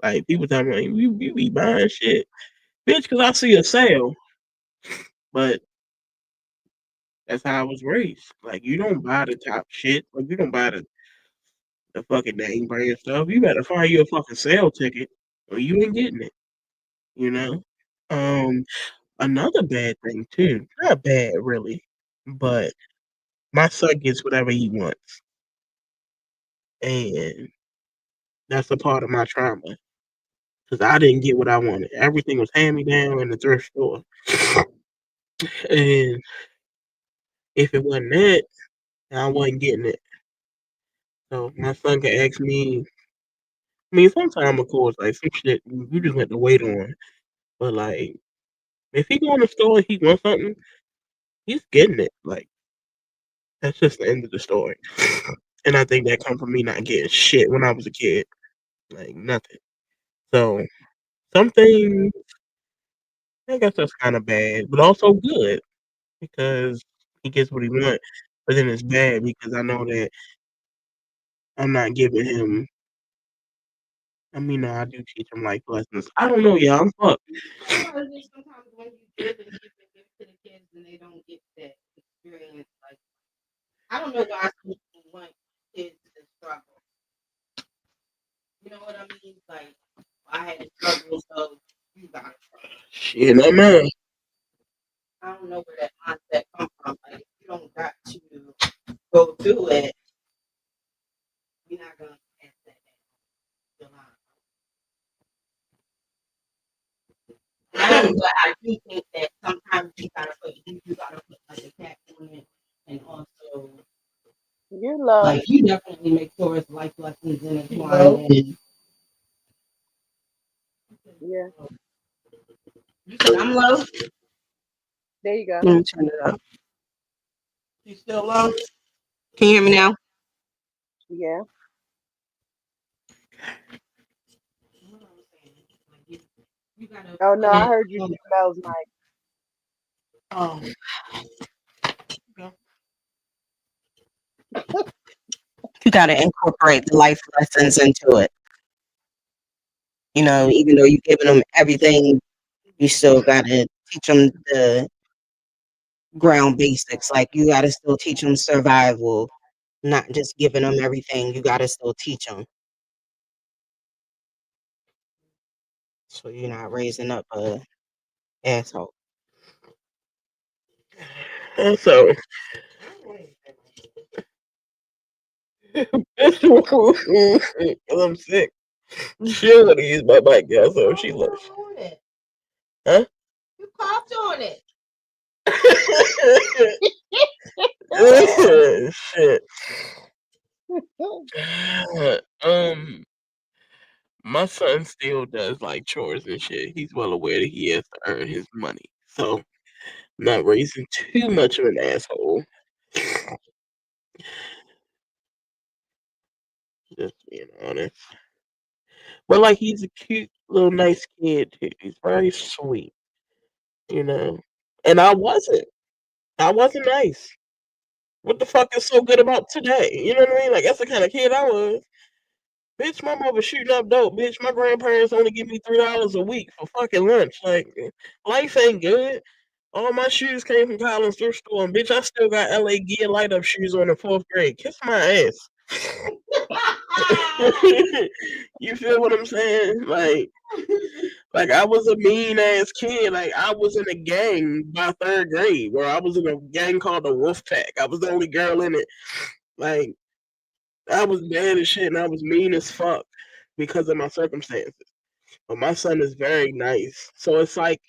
Like people tell me, like, you be buying shit, bitch, because I see a sale. But that's how I was raised. Like you don't buy the top shit. Like you don't buy the fucking name brand stuff. You better find you a fucking sale ticket, or you ain't getting it. You know. Um, Another bad thing too. Not bad really, but my son gets whatever he wants, and that's a part of my trauma because I didn't get what I wanted. Everything was hand me down in the thrift store, and if it wasn't that, I wasn't getting it. So my son can ask me. I mean, sometimes of course, like some shit you just have to wait on. But like, if he go in the store and he wants something, he's getting it. Like that's just the end of the story. And I think that come from me not getting shit when I was a kid, like nothing. So something I guess that's kind of bad, but also good because he gets what he wants. But then it's bad because I know that I'm not giving him. I mean, no, I do teach him life lessons. I don't know, y'all. I'm fucked. Sometimes when you give and give and give to the kids and they don't get that experience, like I don't know why people want kids to struggle. You know what I mean? Like I had to struggle, so you got to struggle. Shit, no man. I don't know where that mindset comes from. Like if you don't got to go through it, you're not gonna pass that line. But I do think that sometimes you gotta put like a cap on it, and also You love. like you definitely make sure it's life lessons in it. And Yeah. you said I'm low. There you go. Let me turn it up. You still low? Can you hear me now? Yeah. Oh no, I heard you through Mel's mic. Oh. You got to incorporate the life lessons into it. You know, even though you're giving them everything, you still got to teach them the ground basics. Like you got to still teach them survival, not just giving them everything. You got to still teach them. So you're not raising up a asshole. Also, I'm sick. She don't want to use my mic, y'all, so she looks. Huh? You coughed on it. Shit. My son still does like chores and shit. He's well aware that he has to earn his money, so not raising too much of an asshole. Just being honest. But like he's a cute little nice kid too. He's very sweet, you know. And I wasn't. I wasn't nice. What the fuck is so good about today? You know what I mean? Like that's the kind of kid I was. Bitch, my mother shooting up dope. Bitch, my grandparents only give me $3 a week for fucking lunch. Like life ain't good. All my shoes came from Collins thrift store, and bitch, I still got LA Gear light up shoes on in 4th grade. Kiss my ass. You feel what I'm saying? Like I was a mean ass kid. Like I was in a gang by 3rd grade, where I was in a gang called the Wolf Pack. I was the only girl in it. Like I was bad as shit, and I was mean as fuck because of my circumstances. But my son is very nice, so it's like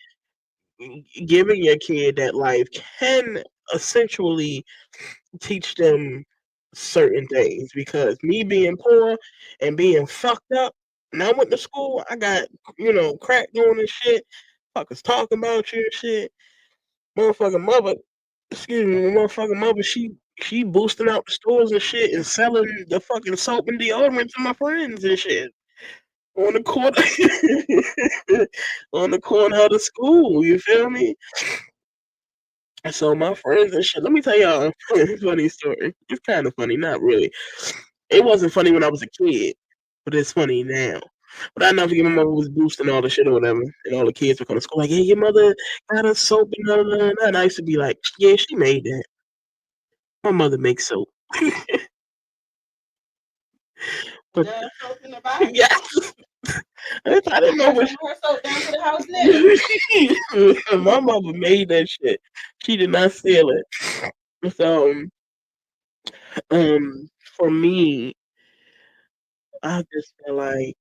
giving your kid that life can essentially teach them certain things, because me being poor and being fucked up, and I went to school, I got, crack going and shit, fuckers talking about you and shit. Motherfucking mother, excuse me, my motherfucking mother, she boosting out the stores and shit and selling the fucking soap and deodorant to my friends and shit. On the corner, on the corner of the school, you feel me? So my friends and shit. Let me tell y'all a funny story. It's kind of funny, not really. It wasn't funny when I was a kid, but it's funny now. But I never forget my mother was boosting all the shit or whatever, and all the kids would come to school like, "Hey, your mother got us soap and blah, blah, blah." And I used to be like, "Yeah, she made that. My mother makes soap." But Just soap in the body. yes, I I didn't know got what some more soap down to the house now. my mama made that shit. She did not steal it. So for me, I just feel like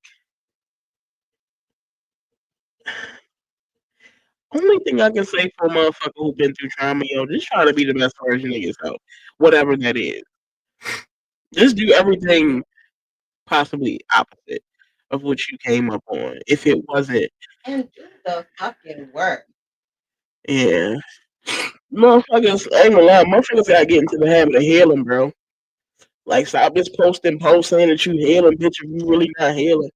only thing I can say for a motherfucker who been through trauma, yo, just try to be the best version of yourself, whatever that is. Just do everything possibly opposite of what you came up on. If it wasn't, And do the fucking work. yeah, motherfuckers, I ain't gonna lie, motherfuckers gotta get into the habit of healing, bro. Like, stop just posting posts saying that you healing, bitch, if you really not healing.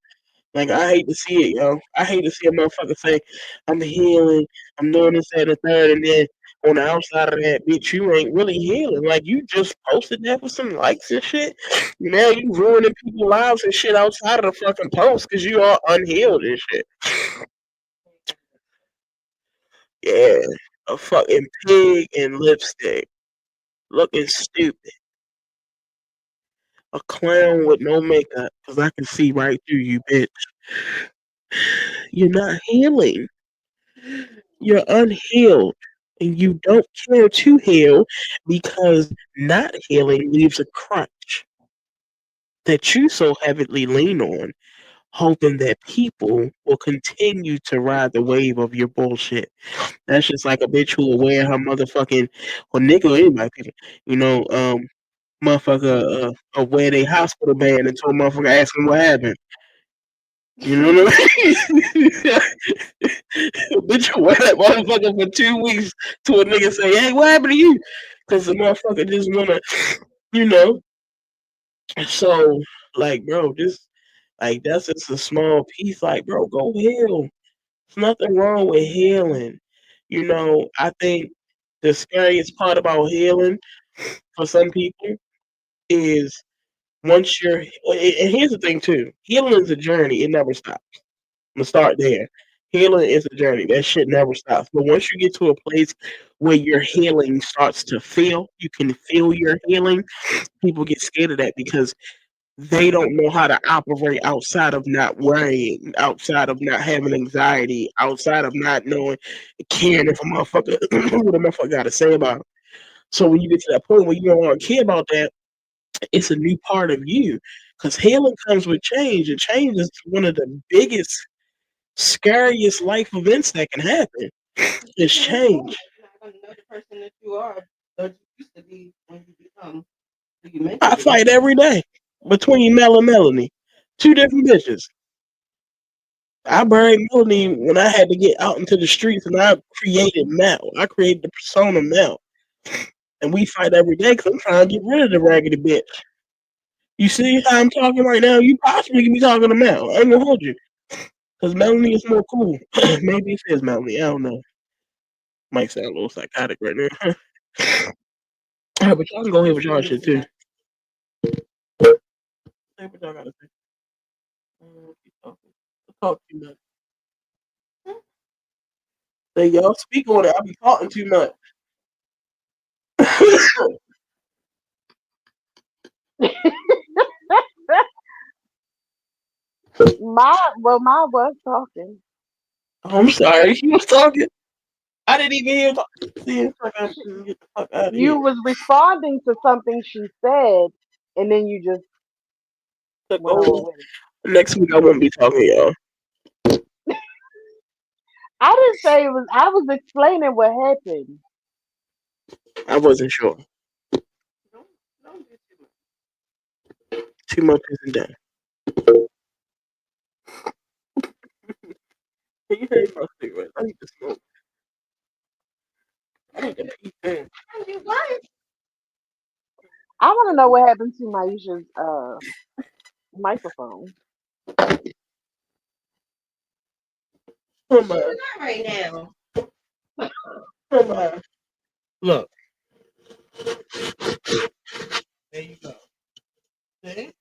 Like, I hate to see it, yo. I hate to see a motherfucker say, I'm healing, I'm doing this, that, and the third, and then on the outside of that, bitch, you ain't really healing. Like, you just posted that for some likes and shit. Now you ruining people's lives and shit outside of the fucking post because you are unhealed and shit. Yeah, a fucking pig in lipstick, looking stupid. A clown with no makeup, because I can see right through you, bitch. You're not healing. You're unhealed. And you don't care to heal because not healing leaves a crutch that you so heavily lean on, hoping that people will continue to ride the wave of your bullshit. That's just like a bitch who will wear her motherfucking, or nigga or anybody, you know, wear their hospital band until a motherfucker ask them what happened. You know what I mean? Bitch, you wear that motherfucker for 2 weeks to a nigga say, hey, what happened to you? Because the motherfucker just wanna, you know. So, like, bro, just like that's just a small piece. Like, bro, go heal. There's nothing wrong with healing. I think the scariest part about healing for some people is once you're, and here's the thing too, healing is a journey. It never stops. I'm gonna start there. Healing is a journey. That shit never stops. But once you get to a place where your healing starts to feel, you can feel your healing. People get scared of that because they don't know how to operate outside of not worrying, outside of not having anxiety, outside of not knowing, caring if a motherfucker, what a motherfucker got to say about it. So when you get to that point where you don't want to care about that, it's a new part of you. Because healing comes with change, and change is one of the biggest, scariest life events that can happen. Is change. You're not gonna know the person that you are, that you used to be when you become who you meant to I be. fight every day between Mel and Melanie, two different bitches. I buried Melanie when I had to get out into the streets, and I created Mel. I created the persona Mel, and we fight every day because I'm trying to get rid of the raggedy bitch. You see how I'm talking right now? You possibly can be talking to Mel. I ain't gonna hold you, because Melanie is more cool. Maybe it says Melanie. I don't know. Might sound a little psychotic right now. But y'all can go ahead with y'all shit too. Say what y'all gotta say. Keep talking. Talk too much. Say y'all speak on it. I be talking too much. My was talking. I'm sorry. She was talking. I didn't even hear. See, it's like I'm get the fuck out of here. You was responding to something she said, and then you just Took went over. on with it. Next week I won't be talking, y'all. I didn't say it was. I was explaining what happened. I wasn't sure. Don't do too much. Too much isn't done. Can you hear my cigarette? I need to smoke. I need to eat that. And you what? I want to know what happened to Maisha's microphone. Come She on. not right now. Come on. Look. There you go. See?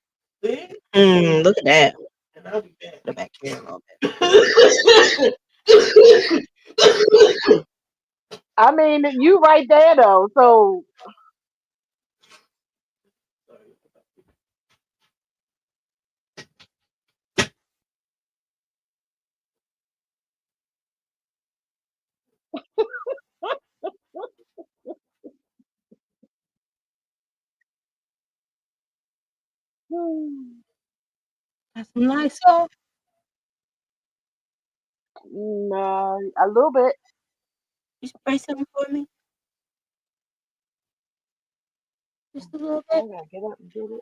See? Look at that. And I'll be back. Go back here a little bit. I mean, you right there though. So Got some Lysol. No, a little bit. You spray something for me? Just a little I bit. gotta get up and get it.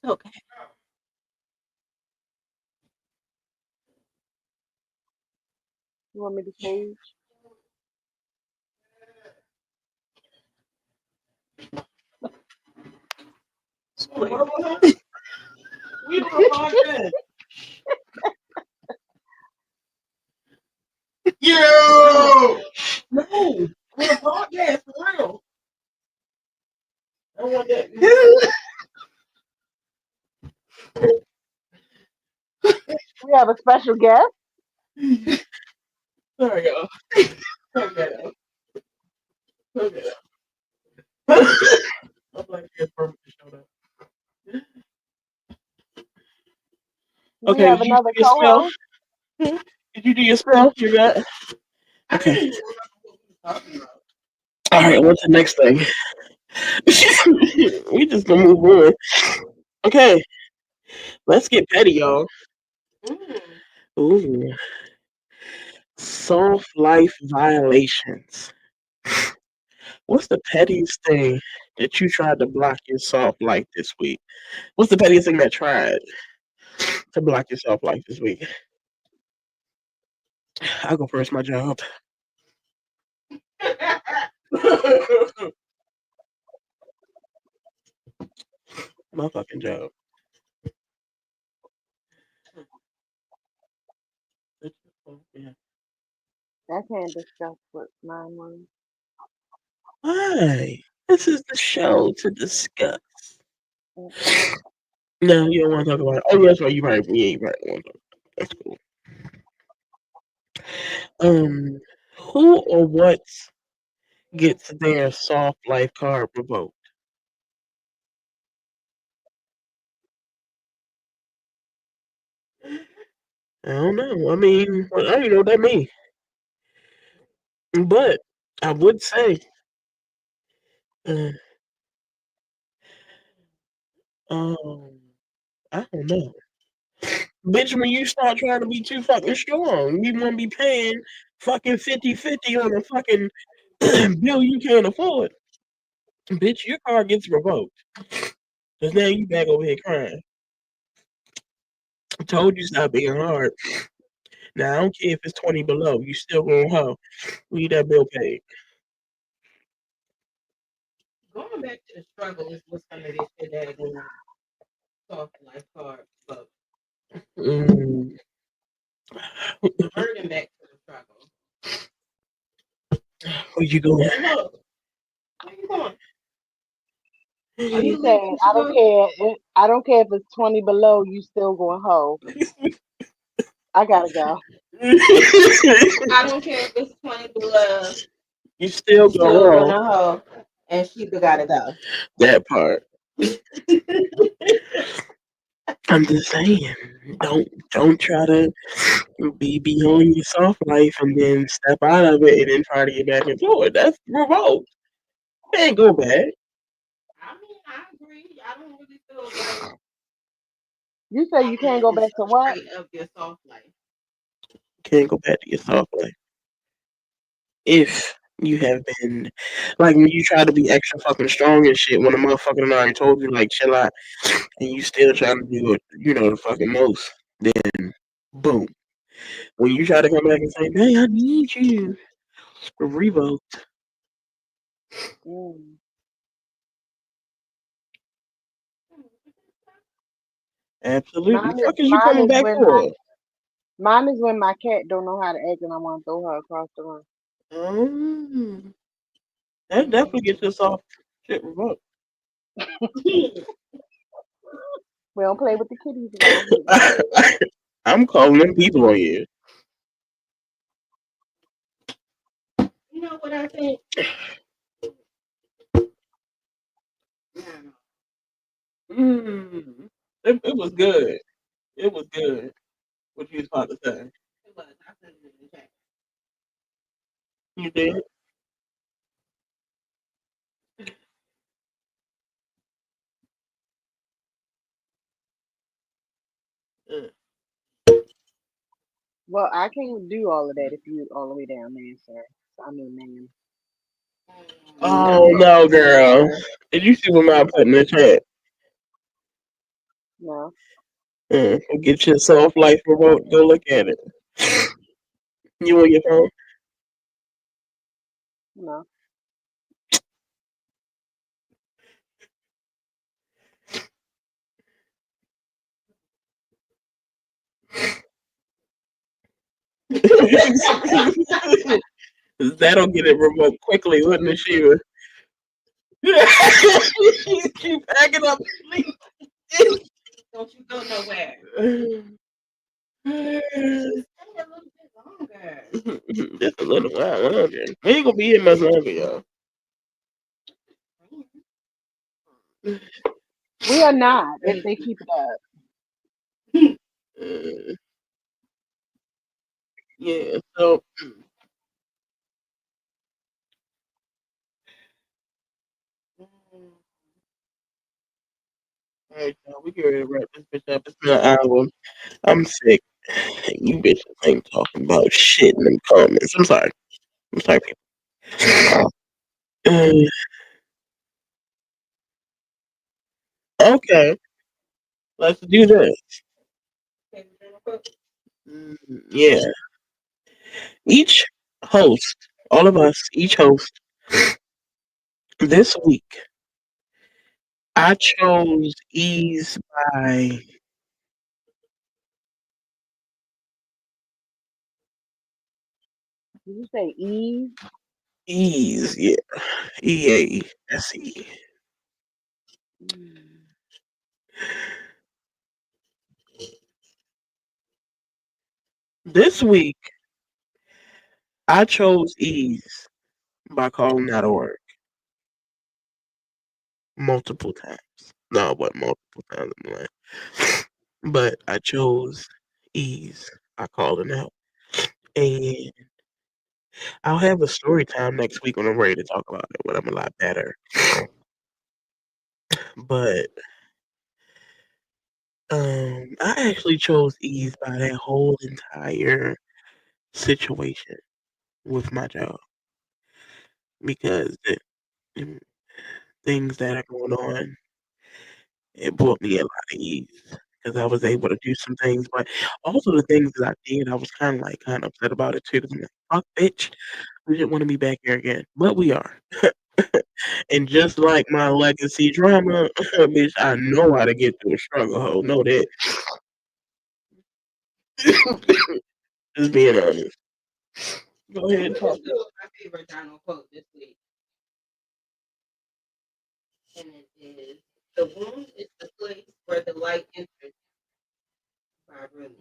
Okay. You want me to stage? We on a podcast. Yo! No! We're a podcast for real. I want that. We have a special guest. Sorry, y'all. Okay. Okay. I'm like, yeah, perfect showed up. We Okay, have did you another do your spell? co-host. Did you do your spell? You got? Okay. All right, what's the next thing? We just gonna move on. Okay, let's get petty, y'all. Ooh, soft life violations. What's the pettiest thing that you tried to block your soft life this week? What's the pettiest thing that tried to block your soft life this week? I'll go first. My job. My fucking job. Yeah. I can't discuss what mine was. Why? This is the show to discuss. Mm-mm. No, you don't want to talk about it. Oh, that's right. You right. Yeah, you right. Want to talk. That's cool. Who or what gets their soft life card revoked? I don't know. I mean, well, I don't even know what that means. But I would say, uh, um, I don't know. Bitch, when you start trying to be too fucking strong, you want to be paying fucking 50-50 on a fucking bill you can't afford. Bitch, your card gets revoked. Because now you back over here crying. I told you stop being hard. Now, I don't care if it's 20 below. You still going to leave that bill paid. Going back to the struggle is what's gonna get your dad going soft life card, but Mm. reverting back to the struggle. Where you going? Look, where you going? Are You you said leaving I to don't go? care. I don't care if it's 20 below. You still going hoe. I gotta go. I don't care if it's 20 below. You still You still go gonna hoe, and she gotta go. that part. I'm just saying, don't try to be on your soft life and then step out of it and then try to get back into it. That's revolt. Can't go back. I mean, I agree. I don't really feel like You say you can't go is back to what? straight of your soft life. Can't go back to your soft life. If you have been like when you try to be extra fucking strong and shit when a motherfucker done already told you like chill out and you still trying to do it, the fucking most, then boom. When you try to come back and say, "Hey, I need you," revolt. Mm. Absolutely. Mine is Fuck is you mine coming is back when for? my cat don't know how to act and I want to throw her across the room. Um, that definitely gets us off shit revoked. We don't play with the kitties around here. I'm calling them people on you. You know what I think? Mm. It was good. It was good. What you was about to say? It was. I said it in the chat. You did. Well, I can't do all of that if you all the way down there, sir. I mean, man. Oh no, girl! Did you see what I put in the chat? No, Get your soft life remote. Go look at it. You on your phone? no. That'll get it remote quickly, wouldn't it, Shiva? Keep packing up. Don't you go nowhere. Just stay a little bit longer. Just a little while longer. We ain't gonna be here much longer, y'all. We are not if they keep it up. Uh, yeah, so alright, y'all, we get ready to wrap this bitch up. It's been an hour. I'm sick. You bitches ain't talking about shit in them comments. I'm sorry. I'm sorry, people. Okay, let's do this. Yeah. Each host, all of us, each host, this week, I chose ease by Did you say Eve? ease. Yeah. EASE. Mm. This week, I chose ease by calling out of work multiple times. No, what multiple times in my life. But I chose ease by calling out. And I'll have a story time next week when I'm ready to talk about it, when I'm a lot better. But I actually chose ease by that whole entire situation with my job because the things that are going on, it brought me a lot of ease because I was able to do some things. But also the things that I did, I was kind of upset about it too. 'Cause I'm like, fuck, bitch, we didn't want to be back here again, but we are. And just like my legacy drama, bitch, I know how to get through a struggle. Ho, know that. Just being honest. Go ahead and talk. My favorite journal quote this week, and it is: "The womb is the place where the light enters." By Rumi.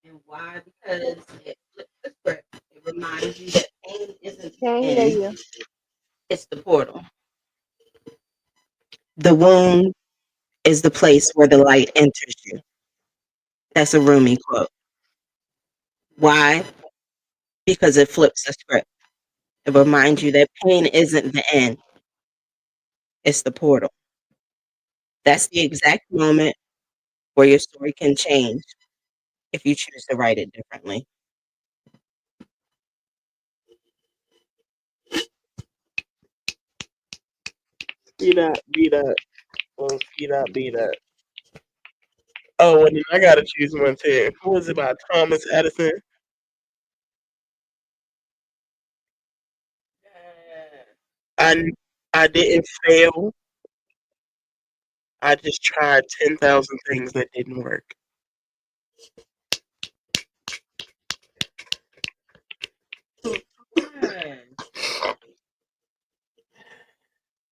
And why? Because it flips the script. It reminds you that pain isn't the Can't hear end; you. it's the portal. The womb is the place where the light enters you. That's a Rumi quote. Why? Because it flips the script. It reminds you that pain isn't the end; it's the portal. That's the exact moment where your story can change if you choose to write it differently. Be that, be that. Well, be that. Oh, and then I gotta choose one too. Who was it by Thomas Edison? I I didn't fail. I just tried 10,000 things that didn't work.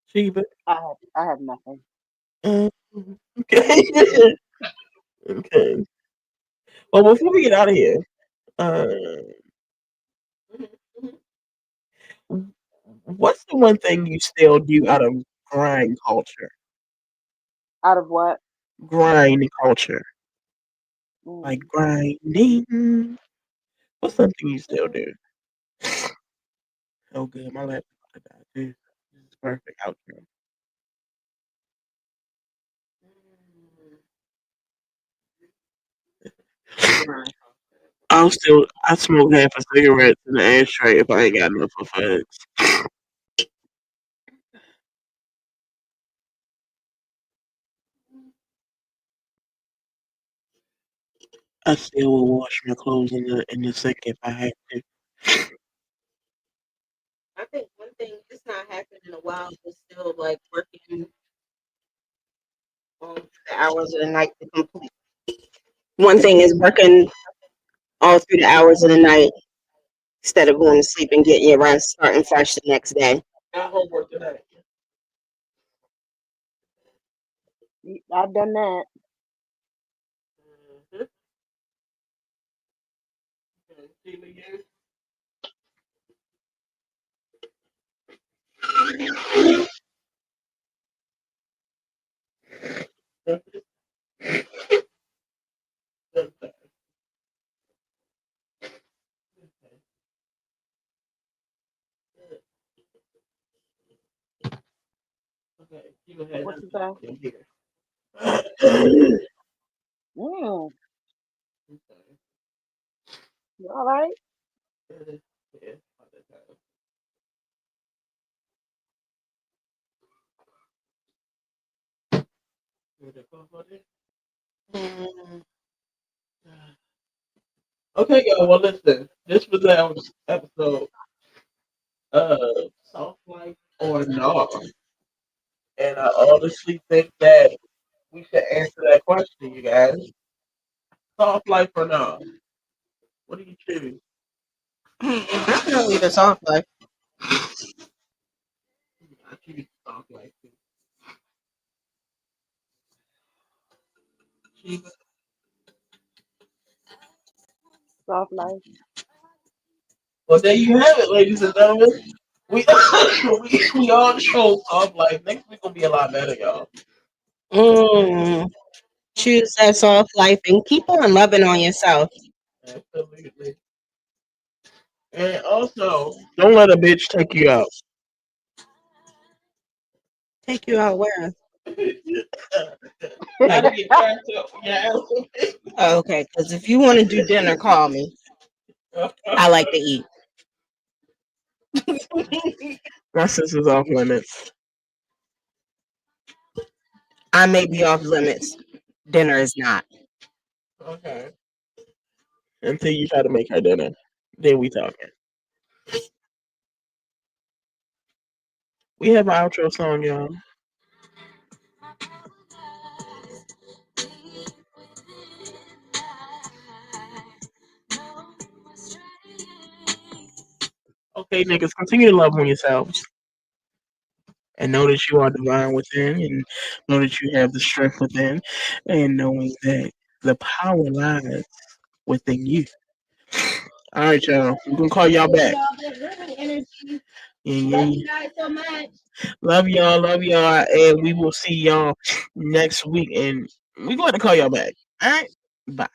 Sheba. I have nothing. Okay. Okay. Well, before we get out of here, uh, what's the one thing you still do out of grind culture? Out of what? Grind culture. Like Mm. grinding. What's something you still do? Oh, good. My laptop about to die too. This is perfect outro. I smoke half a cigarette in the ashtray if I ain't got enough for fags. I still will wash my clothes in the sink if I have to. I think one thing it's not happening in a while, but still like working all the hours of the night to complete. One thing is working all through the hours of the night instead of going to sleep and getting your rest, starting fresh the next day. Got homework today. I've done that. Mhm. See me again? Okay, you go ahead. What you say? I'm here. Mm, you all right? Yeah. Mm, Okay, y'all. Well, listen. This was our episode of Soft Life or Not, and I honestly think that we should answer that question, you guys. Soft life or not? What do you choose? definitely the soft life. I choose soft life. Too. Soft life. Well, there you have it, ladies and gentlemen. We we all chose soft life. Next week will be a lot better, y'all. Mm, choose that soft life and keep on loving on yourself. Absolutely. And also, don't let a bitch take you out. Take you out where? How Like, to get cracked up? Yeah. okay, because if you want to do dinner, call me. I like to eat. My sister's off limits. I may be off limits. Dinner is not. Okay. Until you try to make her dinner, then we talking. We have an outro song, y'all. Okay, niggas, continue to love on yourselves and know that you are divine within and know that you have the strength within and knowing that the power lies within you. All right, y'all. We're going to call y'all back. Yeah, yeah. Love y'all. Love y'all. And we will see y'all next week. And we're going to call y'all back. All right? Bye.